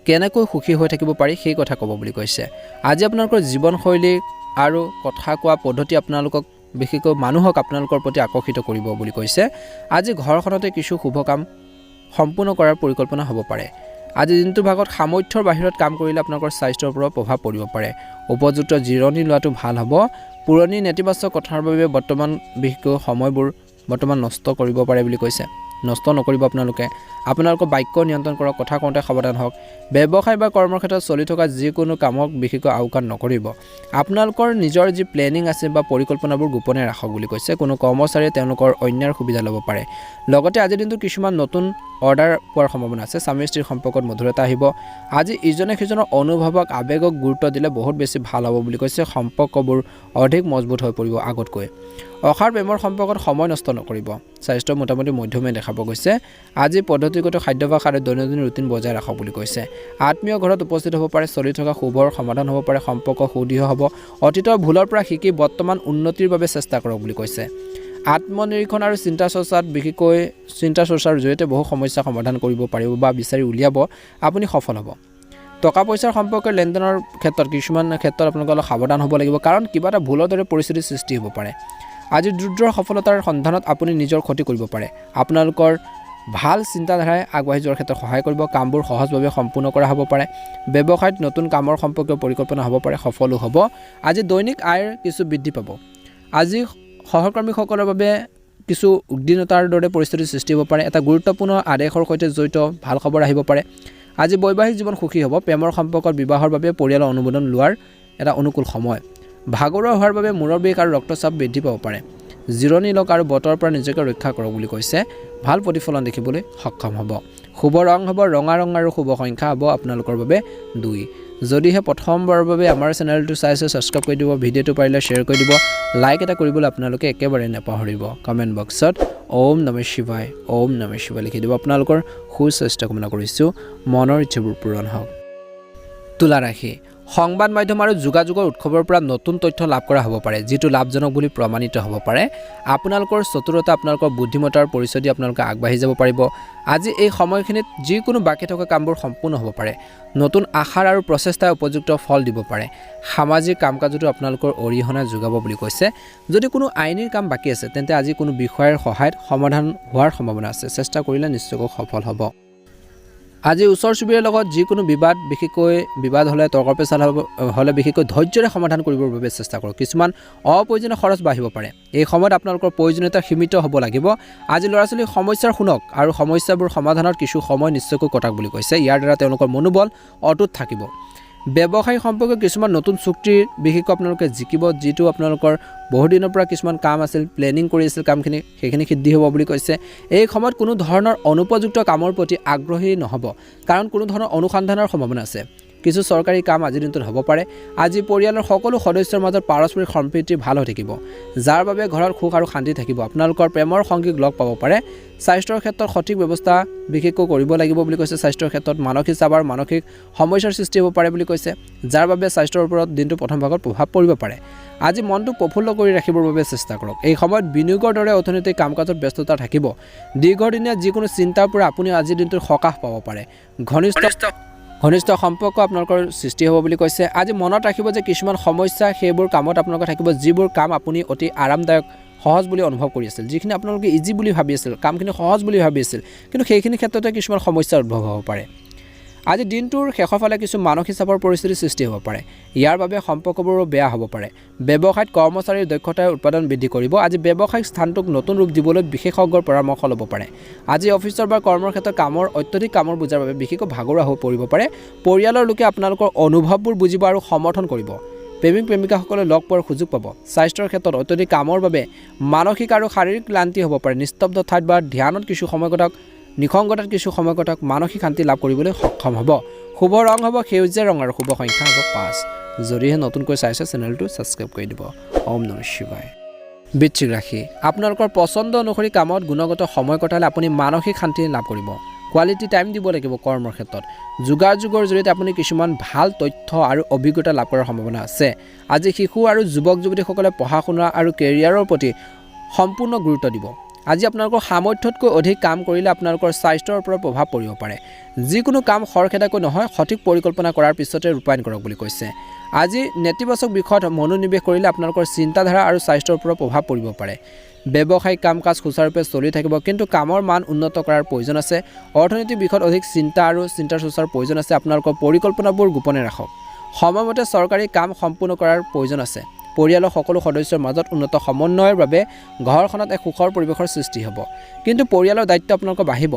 Speaker 1: কেনেকৈ সুখী হৈ থাকিব পাৰি সেই কথা ক'ব বুলি কৈছে। আজি আপোনালোকৰ জীৱনশৈলী আৰু কথা কোৱা পদ্ধতি আপোনালোকক বিশেষকৈ মানুহক আপোনালোকৰ প্ৰতি আকৰ্ষিত কৰিব বুলি কৈছে। আজি ঘৰখনতে কিছু শুভ কাম সম্পূৰ্ণ কৰাৰ পৰিকল্পনা হ'ব পাৰে। আজি দিনটোৰ ভাগত সামৰ্থ্যৰ বাহিৰত কাম কৰিলে আপোনালোকৰ স্বাস্থ্যৰ ওপৰত প্ৰভাৱ পৰিব পাৰে। উপযুক্ত জিৰণি লোৱাটো ভাল হ'ব। পুৰণি নেতিবাচক কথাৰ বাবে বিশেষকৈ সময়বোৰ নষ্ট কৰিব পাৰে বুলি কৈছে। নষ্ট নকৰিব আপোনালোকে আপোনালোকৰ বাক্য নিয়ন্ত্ৰণ কৰক কথা কওঁতে সাৱধান হওক ব্যৱসায় বা কৰ্মৰ ক্ষেত্ৰত চলি থকা যিকোনো কামক বিশেষকৈ আওকাণ নকৰিব আপোনালোকৰ নিজৰ যি প্লেনিং আছে বা পৰিকল্পনাবোৰ গোপনে ৰাখক বুলি কৈছে কোনো কৰ্মচাৰীয়ে তেওঁলোকৰ অন্যাৰ সুবিধা ল'ব পাৰে লগতে আজিৰ দিনটো কিছুমান নতুন অৰ্ডাৰ পোৱাৰ সম্ভাৱনা আছে স্বামী স্ত্ৰীৰ সম্পৰ্কত মধুৰতা আহিব আজি ইজনে সিজনৰ অনুভৱক আৱেগক গুৰুত্ব দিলে বহুত বেছি ভাল হ'ব বুলি কৈছে সম্পৰ্কবোৰ অধিক মজবুত হৈ পৰিব আগতকৈ অসাৰ প্ৰেমৰ সম্পৰ্কত সময় নষ্ট নকৰিব স্বাস্থ্য মোটামুটি মধ্যমে দেখা পোৱা গৈছে আজি পদ্ধতিগত খাদ্যাভ্যাস আৰু দৈনন্দিন ৰুটিন বজাই ৰাখক বুলি কৈছে আত্মীয় ঘৰত উপস্থিত হ'ব পাৰে চলি থকা শুভৰ সমাধান হ'ব পাৰে সম্পৰ্ক সুদৃঢ় হ'ব অতীতৰ ভুলৰ পৰা শিকি বৰ্তমান উন্নতিৰ বাবে চেষ্টা কৰক বুলি কৈছে আত্মনিৰীক্ষণ আৰু চিন্তা চৰ্চাত বিশেষকৈ চিন্তা চৰ্চাৰ জৰিয়তে বহু সমস্যা সমাধান কৰিব পাৰিব বা বিচাৰি উলিয়াব আপুনি সফল হ'ব টকা পইচাৰ সম্পৰ্কে লেনদেনৰ ক্ষেত্ৰত কিছুমান ক্ষেত্ৰত আপোনালোকে অলপ সাৱধান হ'ব লাগিব কাৰণ কিবা এটা ভুলৰ দৰে পৰিস্থিতিৰ সৃষ্টি হ'ব পাৰে আজি দ্ৰুত সফলতাৰ সন্ধানত আপুনি নিজৰ ক্ষতি কৰিব পাৰে আপোনালোকৰ ভাল চিন্তাধাৰাই আগবাঢ়ি যোৱাৰ ক্ষেত্ৰত সহায় কৰিব কামবোৰ সহজভাৱে সম্পূৰ্ণ কৰা হ'ব পাৰে ব্যৱসায়ত নতুন কামৰ সম্পৰ্কীয় পৰিকল্পনা হ'ব পাৰে সফলো হ'ব আজি দৈনিক আয়ৰ কিছু বৃদ্ধি পাব আজি সহকৰ্মীসকলৰ বাবে কিছু উদ্বিগ্নতাৰ দৰে পৰিস্থিতিৰ সৃষ্টি হ'ব পাৰে এটা গুৰুত্বপূৰ্ণ আদেশৰ সৈতে জড়িত ভাল খবৰ আহিব পাৰে আজি বৈবাহিক জীৱন সুখী হ'ব প্ৰেমৰ সম্পৰ্কত বিবাহৰ বাবে পৰিয়ালৰ অনুমোদন লোৱাৰ এটা অনুকূল সময় ভাগৰুৱা হোৱাৰ বাবে মূৰৰ বিষ আৰু ৰক্তচাপ বৃদ্ধি পাব পাৰে জিৰণি লওক আৰু বতৰৰ পৰা নিজকে ৰক্ষা কৰক বুলি কৈছে ভাল প্ৰতিফলন দেখিবলৈ সক্ষম হ'ব শুভ ৰং হ'ব ৰঙা ৰং আৰু শুভ সংখ্যা হ'ব আপোনালোকৰ বাবে 2 যদিহে প্ৰথমবাৰৰ বাবে আমাৰ চেনেলটো চাইছে ছাবস্ক্ৰাইব কৰি দিব ভিডিঅ'টো পাৰিলে শ্বেয়াৰ কৰি দিব লাইক এটা কৰিবলৈ আপোনালোকে একেবাৰে নাপাহৰিব কমেণ্ট বক্সত ওম নমঃ শিৱায় লিখি দিব আপোনালোকৰ সুস্বাস্থ্য কামনা কৰিছোঁ মনৰ ইচ্ছাবোৰ পূৰণ হওক তুলা ৰাশি সংবাদ মাধ্যম আৰু যোগাযোগৰ উৎসৱৰ পৰা নতুন তথ্য লাভ কৰা হ'ব পাৰে যিটো লাভজনক বুলি প্ৰমাণিত হ'ব পাৰে আপোনালোকৰ চতুৰতা আপোনালোকৰ বুদ্ধিমত্তাৰ পৰিচয় দি আপোনালোকে আগবাঢ়ি যাব পাৰিব আজি এই সময়খিনিত যিকোনো বাকী থকা কামবোৰ সম্পূৰ্ণ হ'ব পাৰে নতুন আশাৰ আৰু প্ৰচেষ্টাই উপযুক্ত ফল দিব পাৰে সামাজিক কাম কাজতো আপোনালোকৰ অৰিহণা যোগাব বুলি কৈছে যদি কোনো আইনীৰ কাম বাকী আছে তেন্তে আজি কোনো বিষয়ৰ সহায়ত সমাধান হোৱাৰ সম্ভাৱনা আছে চেষ্টা কৰিলে নিশ্চয়কৈ সফল হ'ব আজি ওচৰ চুবুৰীয়াৰ লগত যিকোনো বিবাদ হ'লে তৰ্ক পেচাল হ'লে বিশেষকৈ ধৈৰ্যৰে সমাধান কৰিবৰ বাবে চেষ্টা কৰক কিছুমান অপ্ৰয়োজনীয় খৰচ বাঢ়িব পাৰে এই সময়ত আপোনালোকৰ প্ৰয়োজনীয়তা সীমিত হ'ব লাগিব আজি ল'ৰা ছোৱালীৰ সমস্যাৰ শুনক আৰু সমস্যাবোৰ সমাধানত কিছু সময় নিশ্চয়কৈ কটাক বুলি কৈছে ইয়াৰ দ্বাৰা তেওঁলোকৰ মনোবল অটুট থাকিব ব্যৱসায়িক সম্পৰ্কে কিছুমান নতুন চুক্তিৰ বিশেষকৈ আপোনালোকে জিকিব যিটো আপোনালোকৰ বহুদিনৰ পৰা কিছুমান কাম আছিল প্লেনিং কৰি আছিল কামখিনি সেইখিনি সিদ্ধি হ'ব বুলি কৈছে এই সময়ত কোনো ধৰণৰ অনুপযুক্ত কামৰ প্ৰতি আগ্ৰহী নহ'ব কাৰণ কোনো ধৰণৰ অনুসন্ধানৰ সম্ভাৱনা আছে কিছু চৰকাৰী কাম আজিৰ দিনটোত হ'ব পাৰে আজি পৰিয়ালৰ সকলো সদস্যৰ মাজত পাৰস্পৰিক সম্প্ৰীতি ভাল হৈ থাকিব যাৰ বাবে ঘৰত সুখ আৰু শান্তি থাকিব আপোনালোকৰ প্ৰেমৰ সংগীক লগ পাব পাৰে স্বাস্থ্যৰ ক্ষেত্ৰত সঠিক ব্যৱস্থা বিশেষকৈ কৰিব লাগিব বুলি কৈছে স্বাস্থ্যৰ ক্ষেত্ৰত মানসিক চাপ আৰু মানসিক সমস্যাৰ সৃষ্টি হ'ব পাৰে বুলি কৈছে যাৰ বাবে স্বাস্থ্যৰ ওপৰত দিনটো প্ৰথম ভাগত প্ৰভাৱ পৰিব পাৰে আজি মনটো প্ৰফুল্ল কৰি ৰাখিবৰ বাবে চেষ্টা কৰক এই সময়ত বিনিয়োগৰ দৰে অৰ্থনৈতিক কাম কাজত ব্যস্ততা থাকিব দীৰ্ঘদিনীয়া যিকোনো চিন্তাৰ পৰা আপুনি আজিৰ দিনটোত সকাহ পাব পাৰে ঘনিষ্ঠ সম্পৰ্ক আপোনালোকৰ সৃষ্টি হ'ব বুলি কৈছে আজি মনত ৰাখিব যে কিছুমান সমস্যা সেইবোৰ কামত আপোনালোকৰ থাকিব যিবোৰ কাম আপুনি অতি আৰামদায়ক সহজ বুলি অনুভৱ কৰি আছিল যিখিনি আপোনালোকে ইজি বুলি ভাবি আছিল কামখিনি সহজ বুলি ভাবি আছিল কিন্তু সেইখিনি ক্ষেত্ৰতে কিছুমান সমস্যাৰ উদ্ভৱ হ'ব পাৰে আজি দিনটোৰ শেষৰ ফালে কিছু মানসিক চাপৰ পৰিস্থিতিৰ সৃষ্টি হ'ব পাৰে ইয়াৰ বাবে সম্পৰ্কবোৰো বেয়া হ'ব পাৰে ব্যৱসায়ত কৰ্মচাৰীৰ দক্ষতাৰ উৎপাদন বৃদ্ধি কৰিব আজি ব্যৱসায়িক স্থানটোক নতুন ৰূপ দিবলৈ বিশেষজ্ঞৰ পৰামৰ্শ ল'ব পাৰে আজি অফিচৰ বা কৰ্মৰ ক্ষেত্ৰত অত্যধিক কামৰ বুজাৰ বাবে বিশেষকৈ ভাগৰুৱা হৈ পৰিব পাৰে পৰিয়ালৰ লোকে আপোনালোকৰ অনুভৱবোৰ বুজিব আৰু সমৰ্থন কৰিব প্ৰেমিক প্ৰেমিকাসকলে লগ পোৱাৰ সুযোগ পাব স্বাস্থ্যৰ ক্ষেত্ৰত অত্যধিক কামৰ বাবে মানসিক আৰু শাৰীৰিক ক্লান্তি হ'ব পাৰে নিস্তব্ধ ঠাইত বা ধ্যানত কিছু সময় কটাওক নিসংগতাত কিছু সময় কটাওক মানসিক শান্তি লাভ কৰিবলৈ সক্ষম হ'ব শুভ ৰং হ'ব সেউজীয়া ৰং আৰু শুভ সংখ্যা হ'ব 5 যদিহে নতুনকৈ চাইছে চেনেলটো ছাবস্ক্ৰাইব কৰি দিব ওম নমঃ শিৱায় বৃশ্চিক ৰাশি আপোনালোকৰ পছন্দ অনুসৰি কামত গুণগত সময় কটালে আপুনি মানসিক শান্তি লাভ কৰিব কোৱালিটি টাইম দিব লাগিব কৰ্মৰ ক্ষেত্ৰত যোগাযোগৰ জৰিয়তে আপুনি কিছুমান ভাল তথ্য আৰু অভিজ্ঞতা লাভ কৰাৰ সম্ভাৱনা আছে আজি শিশু আৰু যুৱক যুৱতীসকলে পঢ়া শুনা আৰু কেৰিয়াৰৰ প্ৰতি সম্পূৰ্ণ গুৰুত্ব দিব আজি আপোনালোকৰ সামৰ্থ্যতকৈ অধিক কাম কৰিলে আপোনালোকৰ স্বাস্থ্যৰ ওপৰত প্ৰভাৱ পৰিব পাৰে যিকোনো কাম খৰখেদাকৈ নহয় সঠিক পৰিকল্পনা কৰাৰ পিছতে ৰূপায়ণ কৰক বুলি কৈছে আজি নেতিবাচক বিষয়ত মনোনিৱেশ কৰিলে আপোনালোকৰ চিন্তাধাৰা আৰু স্বাস্থ্যৰ ওপৰত প্ৰভাৱ পৰিব পাৰে ব্যৱসায়িক কাম কাজ সুচাৰুৰূপে চলি থাকিব কিন্তু কামৰ মান উন্নত কৰাৰ প্ৰয়োজন আছে অৰ্থনৈতিক বিষয়ত অধিক চিন্তা আৰু চিন্তাৰ চৰ্চাৰ প্ৰয়োজন আছে আপোনালোকৰ পৰিকল্পনাবোৰ গোপনে ৰাখক সময়মতে চৰকাৰী কাম সম্পূৰ্ণ কৰাৰ প্ৰয়োজন আছে পৰিয়ালৰ সকলো সদস্যৰ মাজত উন্নত সমন্বয়ৰ বাবে ঘৰখনত এক সুখৰ পৰিৱেশৰ সৃষ্টি হ'ব। কিন্তু পৰিয়ালৰ দায়িত্ব আপোনালোকৰ বাঢ়িব।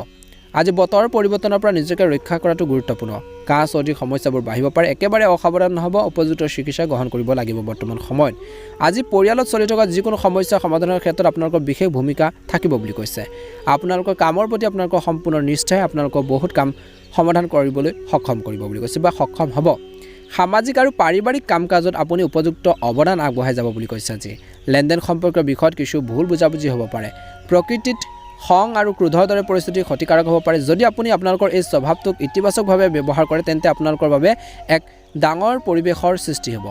Speaker 1: আজি বতৰ পৰিৱৰ্তনৰ পৰা নিজকে ৰক্ষা কৰাটো গুৰুত্বপূৰ্ণ। কাহ চৰ্দিৰ সমস্যাবোৰ বাঢ়িব পাৰে। একেবাৰে অসাৱধান নহ'ব, উপযুক্ত চিকিৎসা গ্ৰহণ কৰিব লাগিব বৰ্তমান সময়ত। আজি পৰিয়ালত চলি থকা যিকোনো সমস্যা সমাধানৰ ক্ষেত্ৰত আপোনালোকৰ বিশেষ ভূমিকা থাকিব বুলি কৈছে। আপোনালোকৰ কামৰ প্ৰতি আপোনালোকৰ সম্পূৰ্ণ নিষ্ঠাই আপোনালোকৰ বহুত কাম সমাধান কৰিবলৈ সক্ষম কৰিব বুলি কৈছে বা সক্ষম হ'ব। সামাজিক আৰু পাৰিবাৰিক কাম কাজত আপুনি উপযুক্ত অৱদান আগবঢ়াই যাব বুলি কৈছে। আজি লেনদেন সম্পৰ্কীয় বিষয়ত কিছু ভুল বুজাবুজি হ'ব পাৰে। প্ৰকৃতিত খং আৰু ক্ৰোধৰ দৰে পৰিস্থিতি ক্ষতিকাৰক হ'ব পাৰে। যদি আপুনি আপোনালোকৰ এই স্বভাৱটোক ইতিবাচকভাৱে ব্যৱহাৰ কৰে তেন্তে আপোনালোকৰ বাবে এক ডাঙৰ পৰিৱেশৰ সৃষ্টি হ'ব।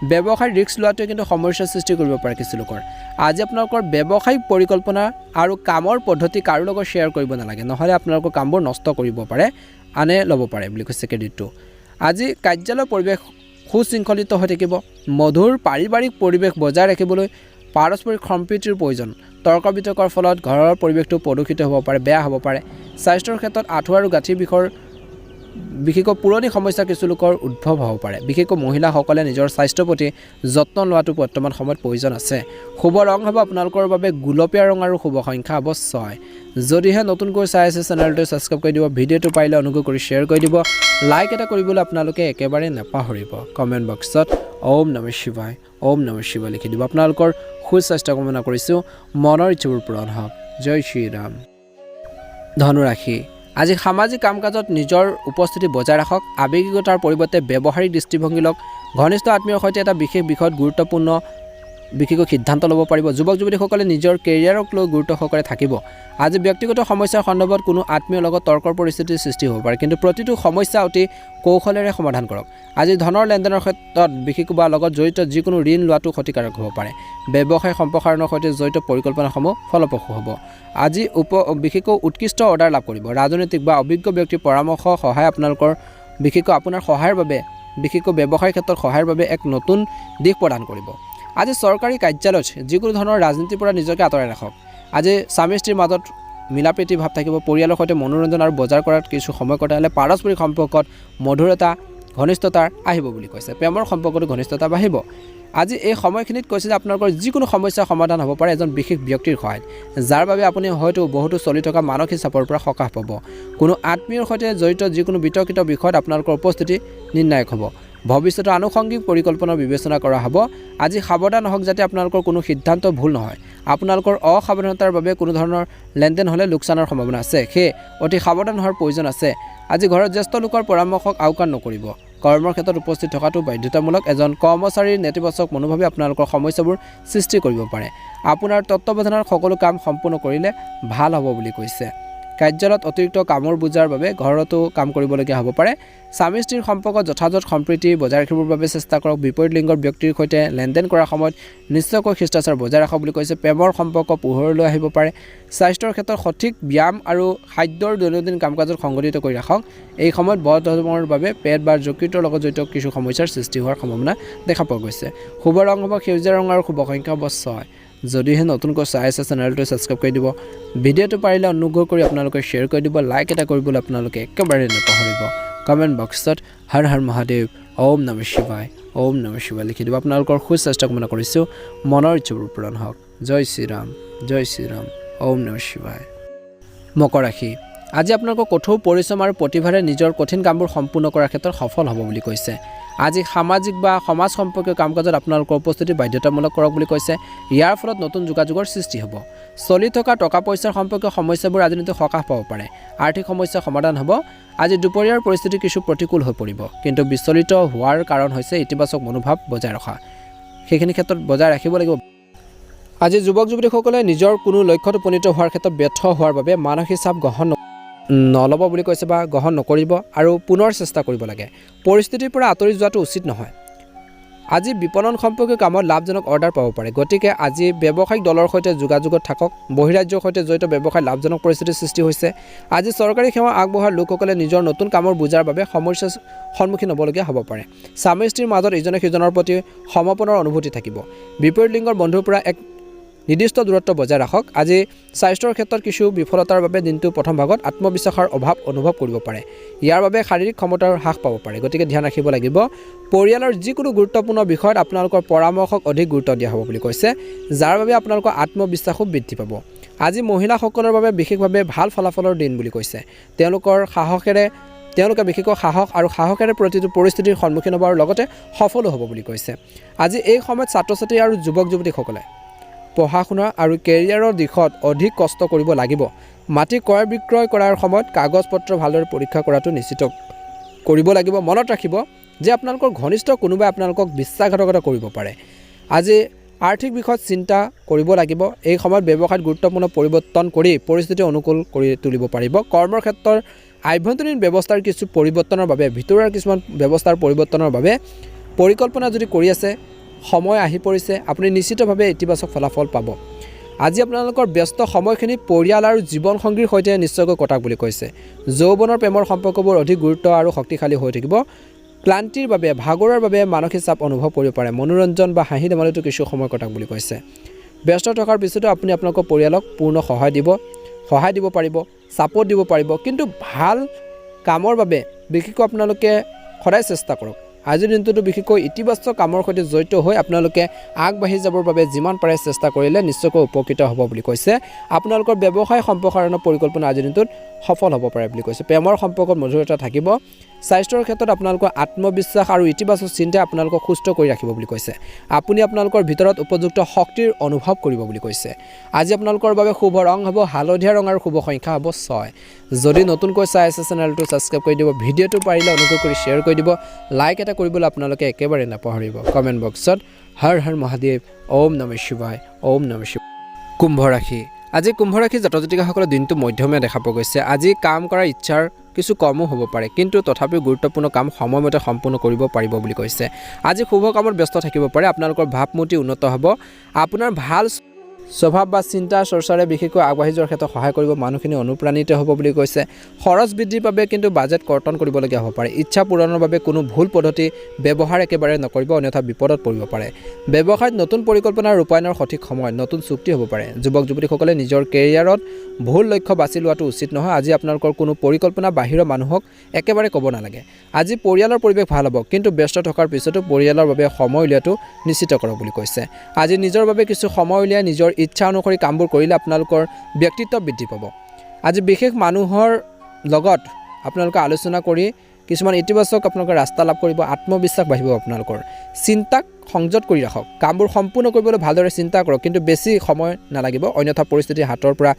Speaker 1: ব্যৱসায়িক ৰিস্ক লোৱাটোৱে কিন্তু সমস্যাৰ সৃষ্টি কৰিব পাৰে কিছু লোকৰ। আজি আপোনালোকৰ ব্যৱসায়িক পৰিকল্পনা আৰু কামৰ পদ্ধতি কাৰো লগত শ্বেয়াৰ কৰিব নালাগে, নহ'লে আপোনালোকৰ কামবোৰ নষ্ট কৰিব পাৰে, আনে ল'ব পাৰে বুলি কৈছে ক্ৰেডিটটো। আজি কাৰ্যালয়ৰ পৰিৱেশ সুশৃংখলিত হৈ থাকিব। মধুৰ পাৰিবাৰিক পৰিৱেশ বজাই ৰাখিবলৈ পাৰস্পৰিক সম্প্ৰীতিৰ প্ৰয়োজন। তৰ্ক বিতৰ্কৰ ফলত ঘৰৰ পৰিৱেশটো প্ৰদূষিত হ'ব পাৰে, বেয়া হ'ব পাৰে। স্বাস্থ্যৰ ক্ষেত্ৰত আঁঠুৱা আৰু গাঁঠিৰ বিষৰ বিশেষকৈ পুৰণি সমস্যা কিছু লোকৰ উদ্ভৱ হ'ব পাৰে। বিশেষকৈ মহিলাসকলে নিজৰ স্বাস্থ্যৰ প্ৰতি যত্ন লোৱাটো বৰ্তমান সময়ত প্ৰয়োজন আছে। শুভ ৰং হ'ব আপোনালোকৰ বাবে গুলপীয়া ৰং আৰু শুভ সংখ্যা হ'ব 6। যদিহে নতুনকৈ চাই আছে চেনেলটো ছাবস্ক্ৰাইব কৰি দিব। ভিডিঅ'টো পাৰিলে অনুগ্ৰহ কৰি শ্বেয়াৰ কৰি দিব। লাইক এটা কৰিবলৈ আপোনালোকে একেবাৰে নাপাহৰিব। কমেণ্ট বক্সত ওম নমঃ শিৱায়, ওম নমঃ শিৱায় লিখি দিব। আপোনালোকৰ সুস্বাস্থ্য কামনা কৰিছোঁ। মনৰ ইচ্ছাবোৰ পূৰণ হওক। জয় শ্ৰীৰাম। ধনুৰাশি, আজি সামাজিক কাম কাজত নিজৰ উপস্থিতি বজাই ৰাখক। আৱেগিকতাৰ পৰিৱৰ্তে ব্যৱহাৰিক দৃষ্টিভংগী লওক। ঘনিষ্ঠ আত্মীয়ৰ সৈতে এটা বিশেষ বিষয়ত গুৰুত্বপূৰ্ণ বিশেষকৈ সিদ্ধান্ত ল'ব পাৰিব। যুৱক যুৱতীসকলে নিজৰ কেৰিয়াৰক লৈ গুৰুত্ব সহকাৰে থাকিব। আজি ব্যক্তিগত সমস্যাৰ সন্দৰ্ভত কোনো আত্মীয়ৰ লগত তৰ্কৰ পৰিস্থিতিৰ সৃষ্টি হ'ব পাৰে, কিন্তু প্ৰতিটো সমস্যা অতি কৌশলেৰে সমাধান কৰক। আজি ধনৰ লেনদেনৰ ক্ষেত্ৰত বিশেষকৈ বা লগত জড়িত যিকোনো ঋণ লোৱাটো ক্ষতিকাৰক হ'ব পাৰে। ব্যৱসায় সম্প্ৰসাৰণৰ সৈতে জড়িত পৰিকল্পনাসমূহ ফলপ্ৰসূ হ'ব। আজি বিশেষকৈ উৎকৃষ্ট অৰ্ডাৰ লাভ কৰিব। ৰাজনৈতিক বা অভিজ্ঞ ব্যক্তিৰ পৰামৰ্শ সহায় আপোনালোকৰ বিশেষকৈ আপোনাৰ সহায়ৰ বাবে বিশেষকৈ ব্যৱসায়ৰ ক্ষেত্ৰত সহায়ৰ বাবে এক নতুন দিশ প্ৰদান কৰিব। আজি চৰকাৰী কাৰ্যালয়ত যিকোনো ধৰণৰ ৰাজনীতিৰ পৰা নিজকে আঁতৰাই ৰাখক। আজি স্বামী স্ত্ৰীৰ মাজত মিলাপ্ৰীতি ভাৱ থাকিব। পৰিয়ালৰ সৈতে মনোৰঞ্জন আৰু বজাৰ কৰাত কিছু সময় কটালে পাৰস্পৰিক সম্পৰ্কত মধুৰতা ঘনিষ্ঠতা আহিব বুলি কৈছে। প্ৰেমৰ সম্পৰ্কতো ঘনিষ্ঠতা বাঢ়িব। আজি এই সময়খিনিত কৈছে যে আপোনালোকৰ যিকোনো সমস্যাৰ সমাধান হ'ব পাৰে এজন বিশেষ ব্যক্তিৰ সহায়ত, যাৰ বাবে আপুনি হয়তো বহুতো চলি থকা মানসিক চাপৰ পৰা সকাহ পাব। কোনো আত্মীয়ৰ সৈতে জড়িত যিকোনো বিতৰ্কিত বিষয়ত আপোনালোকৰ উপস্থিতি নিৰ্ণায়ক হ'ব। ভৱিষ্যতৰ আনুষংগিক পৰিকল্পনাৰ বিবেচনা কৰা হ'ব। আজি সাৱধান হওক যাতে আপোনালোকৰ কোনো সিদ্ধান্ত ভুল নহয়। আপোনালোকৰ অসাৱধানতাৰ বাবে কোনো ধৰণৰ লেনদেন হ'লে লোকচানৰ সম্ভাৱনা আছে, সেয়ে অতি সাৱধান হোৱাৰ প্ৰয়োজন আছে। আজি ঘৰত জ্যেষ্ঠ লোকৰ পৰামৰ্শক আওকাণ নকৰিব। কৰ্মৰ ক্ষেত্ৰত উপস্থিত থকাটো বাধ্যতামূলক। এজন কৰ্মচাৰীৰ নেতিবাচক মনোভাৱে আপোনালোকৰ সমস্যাবোৰ সৃষ্টি কৰিব পাৰে। আপোনাৰ তত্ত্বাৱধানৰ সকলো কাম সম্পূৰ্ণ কৰিলে ভাল হ'ব বুলি কৈছে। কাৰ্যালয়ত অতিৰিক্ত কামৰ বোজাৰ বাবে ঘৰতো কাম কৰিবলগীয়া হ'ব পাৰে। স্বামী স্ত্ৰীৰ সম্পৰ্কত যথাযথ সম্প্ৰীতি বজাই ৰাখিবৰ বাবে চেষ্টা কৰক। বিপৰীত লিংগৰ ব্যক্তিৰ সৈতে লেনদেন কৰাৰ সময়ত নিশ্চয়কৈ শিষ্টাচাৰ বজাই ৰাখক বুলি কৈছে। প্ৰেমৰ সম্পৰ্ক পোহৰলৈ আহিব পাৰে। স্বাস্থ্যৰ ক্ষেত্ৰত সঠিক ব্যায়াম আৰু খাদ্যৰ দৈনন্দিন কাম কাজত সংগঠিত কৰি ৰাখক। এই সময়ত বদহজমৰ বাবে পেট বা যকৃতৰ লগত জড়িত কিছু সমস্যাৰ সৃষ্টি হোৱাৰ সম্ভাৱনা দেখা পোৱা গৈছে। শুভ ৰং হ'ব সেউজীয়া ৰং আৰু শুভ সংখ্যা হ'ব 6। যদিহে নতুনকৈ চাই আছে চেনেলটো ছাবস্ক্ৰাইব কৰি দিব। ভিডিঅ'টো পাৰিলে অনুগ্ৰহ কৰি আপোনালোকে শ্বেয়াৰ কৰি দিব। লাইক এটা কৰিবলৈ আপোনালোকে একেবাৰে নাপাহৰিব। কমেণ্ট বক্সত হৰ হৰ মহাদেৱ, ওম নমঃ শিৱায়, ওম নমঃ শিৱায় লিখি দিব। আপোনালোকৰ সুস্বাস্থ্য কামনা কৰিছোঁ। মনৰ ইচ্ছাবোৰ পূৰণ হওক। জয় শ্ৰীৰাম, জয় শ্ৰীৰাম, ওম নমঃ শিৱায়। মকৰ ৰাশি, আজি আপোনালোকৰ কঠোৰ পৰিশ্ৰম আৰু প্ৰতিভাৰে নিজৰ কঠিন কামবোৰ সম্পূৰ্ণ কৰাৰ ক্ষেত্ৰত সফল হ'ব বুলি কৈছে। আজি সামাজিক বা সমাজ সম্পৰ্কীয় কাম কাজত আপোনালোকৰ উপস্থিতি বাধ্যতামূলক কৰক বুলি কৈছে। ইয়াৰ ফলত নতুন যোগাযোগৰ সৃষ্টি হ'ব। চলি থকা টকা পইচাৰ সম্পৰ্কীয় সমস্যাবোৰ ৰাজনীতিত সকাহ পাব পাৰে। আৰ্থিক সমস্যা সমাধান হ'ব। আজি দুপৰীয়াৰ পৰিস্থিতি কিছু প্ৰতিকূল হৈ পৰিব, কিন্তু বিচলিত হোৱাৰ কাৰণ হৈছে ইতিবাচক মনোভাৱ বজাই ৰখা। সেইখিনি ক্ষেত্ৰত বজাই ৰাখিব লাগিব। আজি যুৱক যুৱতীসকলে নিজৰ কোনো লক্ষ্যত উপনীত হোৱাৰ ক্ষেত্ৰত ব্যৰ্থ হোৱাৰ বাবে মানসিক চাপ গ্ৰহণ নল'ব বুলি কৈছে বা গ্ৰহণ নকৰিব আৰু পুনৰ চেষ্টা কৰিব লাগে। পৰিস্থিতিৰ পৰা আঁতৰি যোৱাটো উচিত নহয়। আজি বিপণন সম্পৰ্কীয় কামত লাভজনক অৰ্ডাৰ পাব পাৰে, গতিকে আজি ব্যৱসায়িক দলৰ সৈতে যোগাযোগত থাকক। বহিৰাজ্যৰ সৈতে জড়িত ব্যৱসায় লাভজনক পৰিস্থিতিৰ সৃষ্টি হৈছে। আজি চৰকাৰী সেৱা আগবঢ়োৱা লোকসকলে নিজৰ নতুন কামৰ বোজাৰ বাবে সমস্যাৰ সন্মুখীন হ'বলগীয়া হ'ব পাৰে। স্বামী স্ত্ৰীৰ মাজত ইজনে সিজনৰ প্ৰতি সমৰ্পণৰ অনুভূতি থাকিব। বিপৰীত লিংগৰ বন্ধুৰ পৰা এক নিৰ্দিষ্ট দূৰত্ব বজাই ৰাখক। আজি স্বাস্থ্যৰ ক্ষেত্ৰত কিছু বিফলতাৰ বাবে দিনটো প্ৰথম ভাগত আত্মবিশ্বাসৰ অভাৱ অনুভৱ কৰিব পাৰে। ইয়াৰ বাবে শাৰীৰিক ক্ষমতাৰ হ্ৰাস পাব পাৰে, গতিকে ধ্যান ৰাখিব লাগিব। পৰিয়ালৰ যিকোনো গুৰুত্বপূৰ্ণ বিষয়ত আপোনালোকৰ পৰামৰ্শক অধিক গুৰুত্ব দিয়া হ'ব বুলি কৈছে, যাৰ বাবে আপোনালোকৰ আত্মবিশ্বাসো বৃদ্ধি পাব। আজি মহিলাসকলৰ বাবে বিশেষভাৱে ভাল ফলাফলৰ দিন বুলি কৈছে। তেওঁলোকে বিশেষকৈ সাহস আৰু সাহসেৰে প্ৰতিটো পৰিস্থিতিৰ সন্মুখীন হ'ব আৰু লগতে সফলো হ'ব বুলি কৈছে। আজি এই সময়ত ছাত্ৰ ছাত্ৰী আৰু যুৱক যুৱতীসকলে পঢ়া শুনা আৰু কেৰিয়াৰৰ দিশত অধিক কষ্ট কৰিব লাগিব। মাটি ক্ৰয় বিক্ৰয় কৰাৰ সময়ত কাগজ পত্ৰ ভালদৰে পৰীক্ষা কৰাটো নিশ্চিত কৰিব লাগিব। মনত ৰাখিব যে আপোনালোকৰ ঘনিষ্ঠ কোনোবাই আপোনালোকক বিশ্বাসঘাতকতা কৰিব পাৰে। আজি আৰ্থিক বিষয়ত চিন্তা কৰিব লাগিব। এই সময়ত ব্যৱসায়ত গুৰুত্বপূৰ্ণ পৰিৱৰ্তন কৰি পৰিস্থিতি অনুকূল কৰি তুলিব পাৰিব। কৰ্মৰ ক্ষেত্ৰৰ আভ্যন্তৰীণ ব্যৱস্থাৰ কিছু পৰিৱৰ্তনৰ বাবে ভিতৰুৱা কিছুমান ব্যৱস্থাৰ পৰিৱৰ্তনৰ বাবে পৰিকল্পনা যদি কৰি আছে, সময় আহি পৰিছে, আপুনি নিশ্চিতভাৱে ইতিবাচক ফলাফল পাব। আজি আপোনালোকৰ ব্যস্ত সময়খিনি পৰিয়াল আৰু জীৱনসংগীৰ সৈতে নিশ্চয়কৈ কটাক বুলি কৈছে। যৌৱনৰ প্ৰেমৰ সম্পৰ্কবোৰ অধিক গুৰুত্ব আৰু শক্তিশালী হৈ থাকিব। ক্লান্তিৰ বাবে, ভাগৰৰ বাবে মানসিক চাপ অনুভৱ কৰিব পাৰে। মনোৰঞ্জন বা হাঁহি ধেমালিতো কিছু সময় কটাক বুলি কৈছে। ব্যস্ত থকাৰ পিছতো আপুনি আপোনালোকৰ পৰিয়ালক পূৰ্ণ সহায় দিব পাৰিব, ছাপোৰ্ট দিব পাৰিব। কিন্তু ভাল কামৰ বাবে বিশেষকৈ আপোনালোকে সদায় চেষ্টা কৰক। আজিৰ দিনটোতো বিশেষকৈ ইতিবাচক কামৰ সৈতে জড়িত হৈ আপোনালোকে আগবাঢ়ি যাবৰ বাবে যিমান পাৰে চেষ্টা কৰিলে নিশ্চয়কৈ উপকৃত হ'ব বুলি কৈছে। আপোনালোকৰ ব্যৱসায় সম্প্ৰসাৰণৰ পৰিকল্পনা আজিৰ দিনটোত সফল হ'ব পাৰে বুলি কৈছে। প্ৰেমৰ সম্পৰ্কত মধুৰতা থাকিব। স্বাস্থ্যৰ ক্ষেত্ৰত আপোনালোকৰ আত্মবিশ্বাস আৰু ইতিবাচক চিন্তাই আপোনালোকক সুস্থ কৰি ৰাখিব বুলি কৈছে। আপুনি আপোনালোকৰ ভিতৰত উপযুক্ত শক্তিৰ অনুভৱ কৰিব বুলি কৈছে। আজি আপোনালোকৰ বাবে শুভ ৰং হ'ব হালধীয়া ৰং আৰু শুভ সংখ্যা হ'ব 6। যদি নতুনকৈ চাই আছে চেনেলটো ছাবস্ক্ৰাইব কৰি দিব, ভিডিঅ'টো পাৰিলে অনুগ্ৰহ কৰি শ্বেয়াৰ কৰি দিব, লাইক এটা কৰিবলৈ আপোনালোকে একেবাৰে নাপাহৰিব। কমেণ্ট বক্সত হৰ হৰ মহাদেৱ, ওম নমঃ শিৱায়, ওম নমঃ শিৱায়। কুম্ভ ৰাশি। আজি কুম্ভ ৰাশি জাতক জাতিকাসকলৰ দিনটো মধ্যমীয়া দেখা পোৱা গৈছে। আজি কাম কৰাৰ ইচ্ছাৰ কিছু কমো হ'ব পাৰে, কিন্তু তথাপিও গুৰুত্বপূৰ্ণ কাম সময়মতে সম্পূৰ্ণ কৰিব পাৰিব বুলি কৈছে। আজি শুভ কামত ব্যস্ত থাকিব পাৰে। আপোনালোকৰ ভাৱমূৰ্তি উন্নত হ'ব। আপোনাৰ ভাল স্বভাৱ বা চিন্তা চৰ্চাৰে বিশেষকৈ আগবাঢ়ি যোৱাৰ ক্ষেত্ৰত সহায় কৰিব। মানুহখিনি অনুপ্ৰাণিত হ'ব বুলি কৈছে। খৰচ বৃদ্ধিৰ বাবে কিন্তু বাজেট কৰ্তন কৰিবলগীয়া হ'ব পাৰে। ইচ্ছা পূৰণৰ বাবে কোনো ভুল পদ্ধতি ব্যৱহাৰ একেবাৰে নকৰিব, অন্যথা বিপদত পৰিব পাৰে। ব্যৱসায়ত নতুন পৰিকল্পনাৰ ৰূপায়ণৰ সঠিক সময়, নতুন চুক্তি হ'ব পাৰে। যুৱক যুৱতীসকলে নিজৰ কেৰিয়াৰত ভুল লক্ষ্য বাছি লোৱাটো উচিত নহয়। আজি আপোনালোকৰ কোনো পৰিকল্পনা বাহিৰৰ মানুহক একেবাৰে ক'ব নালাগে। আজি পৰিয়ালৰ পৰিৱেশ ভাল হ'ব, কিন্তু ব্যস্ত থকাৰ পিছতো পৰিয়ালৰ বাবে সময় উলিওৱাটো নিশ্চিত কৰক বুলি কৈছে। আজি নিজৰ বাবে কিছু সময় উলিয়াই নিজৰ ইচ্ছা অনুসৰি কামবোৰ কৰিলে আপোনালোকৰ ব্যক্তিত্ব বৃদ্ধি পাব। আজি বিশেষ মানুহৰ লগত আপোনালোকে আলোচনা কৰি কিছুমান ইতিবাচক আপোনালোকে ৰাস্তা লাভ কৰিব। আত্মবিশ্বাস বাঢ়িব আপোনালোকৰ। চিন্তাক সংযত কৰি ৰাখক। কামবোৰ সম্পূৰ্ণ কৰিবলৈ ভালদৰে চিন্তা কৰক, কিন্তু বেছি সময় নালাগিব, অন্যথা পৰিস্থিতি হাতৰ পৰা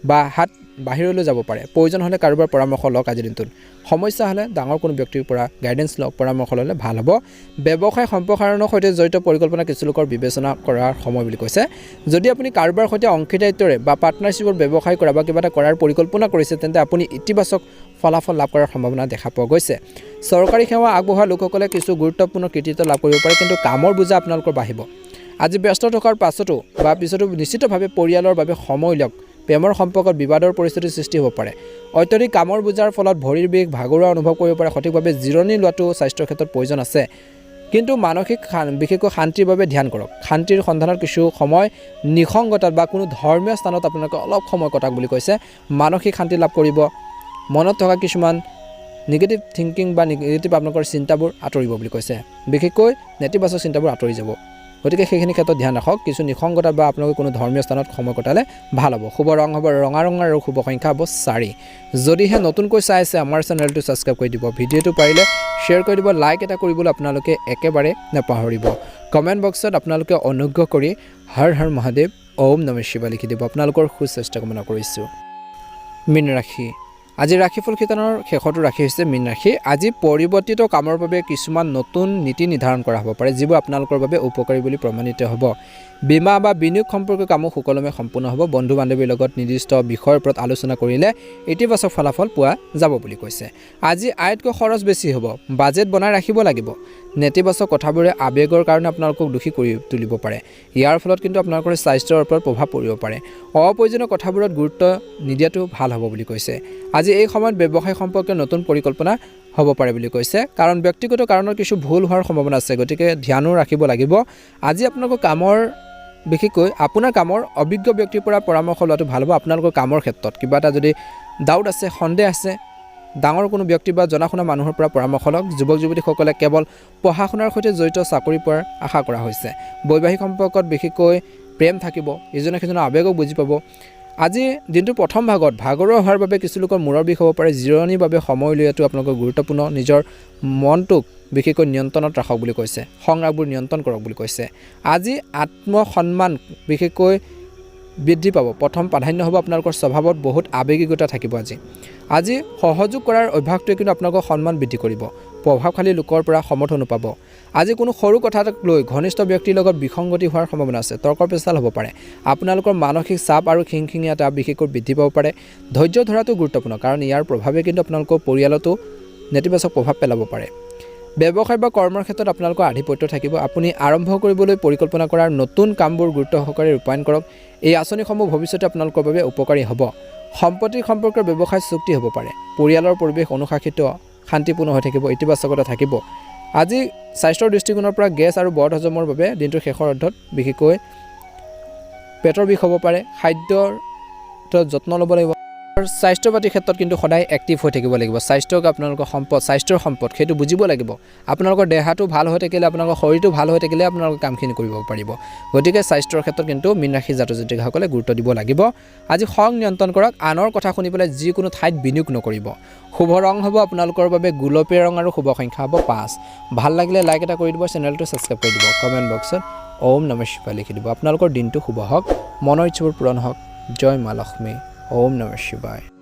Speaker 1: বা হাত বাহিৰলৈ যাব পাৰে। প্ৰয়োজন হ'লে কাৰোবাৰ পৰামৰ্শ লওক। আজিৰ দিনটোত সমস্যা হ'লে ডাঙৰ কোনো ব্যক্তিৰ পৰা গাইডেঞ্চ লওক, পৰামৰ্শ ল'লে ভাল হ'ব। ব্যৱসায় সম্প্ৰসাৰণৰ সৈতে জড়িত পৰিকল্পনা কিছু লোকৰ বিবেচনা কৰাৰ সময় বুলি কৈছে। যদি আপুনি কাৰোবাৰ সৈতে অংশীদাৰিত্বৰে বা পাৰ্টনাৰশ্বিপত ব্যৱসায় কৰা বা কিবা এটা কৰাৰ পৰিকল্পনা কৰিছে, তেন্তে আপুনি ইতিবাচক ফলাফল লাভ কৰাৰ সম্ভাৱনা দেখা পোৱা গৈছে। চৰকাৰী সেৱা আগবঢ়োৱা লোকসকলে কিছু গুৰুত্বপূৰ্ণ কৃতিত্ব লাভ কৰিব পাৰে, কিন্তু কামৰ বোজা আপোনালোকৰ বাঢ়িব। আজি ব্যস্ত থকাৰ পিছতো নিশ্চিতভাৱে পৰিয়ালৰ বাবে সময় উলিয়াওক। প্ৰেমৰ সম্পৰ্কত বিবাদৰ পৰিস্থিতিৰ সৃষ্টি হ'ব পাৰে। অত্যধিক কামৰ বোজাৰ ফলত ভৰিৰ বিষ, ভাগৰুৱা অনুভৱ কৰিব পাৰে। সঠিকভাৱে জিৰণি লোৱাটো স্বাস্থ্যৰ ক্ষেত্ৰত প্ৰয়োজন আছে, কিন্তু মানসিক বিশেষকৈ শান্তিৰ বাবে ধ্যান কৰক। শান্তিৰ সন্ধানত কিছু সময় নিসংগতাত বা কোনো ধৰ্মীয় স্থানত আপোনালোকে অলপ সময় কটাক বুলি কৈছে। মানসিক শান্তি লাভ কৰিব। মনত থকা কিছুমান নিগেটিভ থিংকিং বা নিগেটিভ আপোনালোকৰ চিন্তাবোৰ আঁতৰিব বুলি কৈছে। বিশেষকৈ নেতিবাচক চিন্তাবোৰ আঁতৰি যাব। গতিকে সেইখিনি ক্ষেত্ৰত ধ্যান ৰাখক। কিছু নিসংগতা বা আপোনালোকে কোনো ধৰ্মীয় স্থানত সময় কটালে ভাল হ'ব। শুভ ৰং হ'ব ৰঙা আৰু শুভ সংখ্যা হ'ব 4। যদিহে নতুনকৈ চাই আছে আমাৰ চেনেলটো ছাবস্ক্ৰাইব কৰি দিব, ভিডিঅ'টো পাৰিলে শ্বেয়াৰ কৰি দিব, লাইক এটা কৰিবলৈ আপোনালোকে একেবাৰে নাপাহৰিব। কমেণ্ট বক্সত আপোনালোকে অনুগ্ৰহ কৰি হৰ হৰ মহাদেৱ, ওম নমঃ শিৱায় লিখি দিব। আপোনালোকৰ সুস্বাস্থ্য কামনা কৰিছোঁ। মীন ৰাশি। আজি ৰাশিফল শিতানৰ শেষৰটো ৰাশি হৈছে মীন ৰাশি। আজি পৰিৱৰ্তিত কামৰ বাবে কিছুমান নতুন নীতি নিৰ্ধাৰণ কৰা হ'ব পাৰে, যিবোৰ আপোনালোকৰ বাবে উপকাৰী বুলি প্ৰমাণিত হ'ব। বীমা বা বিনিয়োগ সম্পৰ্কীয় কামো সুকলমে সম্পূৰ্ণ হ'ব। বন্ধু বান্ধৱীৰ লগত নিৰ্দিষ্ট বিষয়ৰ ওপৰত আলোচনা কৰিলে ইতিবাচক ফলাফল পোৱা যাব বুলি কৈছে। আজি আয়তকৈ খৰচ বেছি হ'ব, বাজেট বনাই ৰাখিব লাগিব। নেতিবাচক কথাবোৰে আৱেগৰ কাৰণে আপোনালোকক দোষী কৰি তুলিব পাৰে। ইয়াৰ ফলত কিন্তু আপোনালোকৰ স্বাস্থ্যৰ ওপৰত প্ৰভাৱ পৰিব পাৰে। অপ্ৰয়োজনীয় কথাবোৰত গুৰুত্ব নিদিয়াটো ভাল হ'ব বুলি কৈছে। আজি এই সময়ত ব্যৱসায় সম্পৰ্কীয় নতুন পৰিকল্পনা হ'ব পাৰে বুলি কৈছে, কাৰণ ব্যক্তিগত কাৰণত কিছু ভুল হোৱাৰ সম্ভাৱনা আছে, গতিকে ধ্যানো ৰাখিব লাগিব। আজি আপোনালোকৰ কামৰ বিশেষকৈ আপোনাৰ কামৰ অভিজ্ঞ ব্যক্তিৰ পৰা পৰামৰ্শ লোৱাটো ভাল হ'ব আপোনালোকৰ কামৰ ক্ষেত্ৰত কিবা এটা যদি ডাউট আছে সন্দেহ আছে ডাঙৰ কোনো ব্যক্তি বা জনা শুনা মানুহৰ পৰা পৰামৰ্শ লওক যুৱক যুৱতীসকলে কেৱল পঢ়া শুনাৰ সৈতে জড়িত চাকৰি পোৱাৰ আশা কৰা হৈছে বৈবাহিক সম্পৰ্কত বিশেষকৈ প্ৰেম থাকিব ইজনে সিজনৰ আৱেগক বুজি পাব আজি দিনটো প্ৰথম ভাগত ভাগৰুৱা হোৱাৰ বাবে কিছু লোকৰ মূৰৰ বিষ হ'ব পাৰে জিৰণিৰ বাবে সময় লোৱাটো আপোনালোকৰ গুৰুত্বপূৰ্ণ নিজৰ মনটোক বিশেষকৈ নিয়ন্ত্ৰণত ৰাখক বুলি কৈছে সংৰাগবোৰ নিয়ন্ত্ৰণ কৰক বুলি কৈছে আজি আত্মসন্মান বিশেষকৈ বৃদ্ধি পাব প্ৰথম প্ৰাধান্য হ'ব আপোনালোকৰ স্বভাৱত বহুত আৱেগিকতা থাকিব আজি সহযোগ কৰাৰ অভ্যাসটোৱে কিন্তু আপোনালোকৰ সন্মান বৃদ্ধি কৰিব প্ৰভাৱশালী লোকৰ পৰা সমৰ্থন পাব আজি কোনো সৰু কথা এটাক লৈ ঘনিষ্ঠ ব্যক্তিৰ লগত বিসংগতি হোৱাৰ সম্ভাৱনা আছে তৰ্ক পেচাল হ'ব পাৰে আপোনালোকৰ মানসিক চাপ আৰু খিংখিঙীয়াটা বিশেষকৈ বৃদ্ধি পাব পাৰে ধৈৰ্য ধৰাটো গুৰুত্বপূৰ্ণ কাৰণ ইয়াৰ প্ৰভাৱে কিন্তু আপোনালোকৰ পৰিয়ালতো নেতিবাচক প্ৰভাৱ পেলাব পাৰে ব্যৱসায় বা কৰ্মৰ ক্ষেত্ৰত আপোনালোকৰ আধিপত্য থাকিব আপুনি আৰম্ভ কৰিবলৈ পৰিকল্পনা কৰাৰ নতুন কামবোৰ গুৰুত্ব সহকাৰে ৰূপায়ণ কৰক এই আঁচনিসমূহ ভৱিষ্যতে আপোনালোকৰ বাবে উপকাৰী হ'ব সম্পত্তিৰ সম্পৰ্কৰ ব্যৱসায় চুক্তি হ'ব পাৰে পৰিয়ালৰ পৰিৱেশ অনুশাসিত শান্তিপূৰ্ণ হৈ থাকিব ইতিবাচকতা থাকিব আজি স্বাস্থ্যৰ দৃষ্টিকোণৰ পৰা গেছ আৰু বদ হজমৰ বাবে দিনটোৰ শেষৰ অৰ্ধত বিশেষকৈ পেটৰ বিষ হ'ব পাৰে খাদ্যৰ যত্ন ল'ব লাগিব স্বাস্থ্য পাতিৰ ক্ষেত্ৰত কিন্তু সদায় এক্টিভ হৈ থাকিব লাগিব স্বাস্থ্যক আপোনালোকৰ সম্পদ স্বাস্থ্যৰ সম্পদ সেইটো বুজিব লাগিব আপোনালোকৰ দেহাটো ভাল হৈ থাকিলে আপোনালোকৰ শৰীৰটো ভাল হৈ থাকিলে আপোনালোকে কামখিনি কৰিব পাৰিব গতিকে স্বাস্থ্যৰ ক্ষেত্ৰত কিন্তু মীন ৰাশি জাতক জাতিকাসকলে গুৰুত্ব দিব লাগিব আজি খং নিয়ন্ত্ৰণ কৰক আনৰ কথা শুনি পেলাই যিকোনো ঠাইত বিনিয়োগ নকৰিব শুভ ৰং হ'ব আপোনালোকৰ বাবে গোলপীয়া ৰং আৰু শুভ সংখ্যা হ'ব 5 ভাল লাগিলে লাইক এটা কৰি দিব চেনেলটো ছাবস্ক্ৰাইব কৰি দিব কমেণ্ট বক্সত ওম নমঃ শিৱায় লিখি দিব আপোনালোকৰ দিনটো শুভ হওক মনৰ ইচ্ছাবোৰ পূৰণ হওক জয় মা লক্ষ্মী ওম নমঃ শিৱায়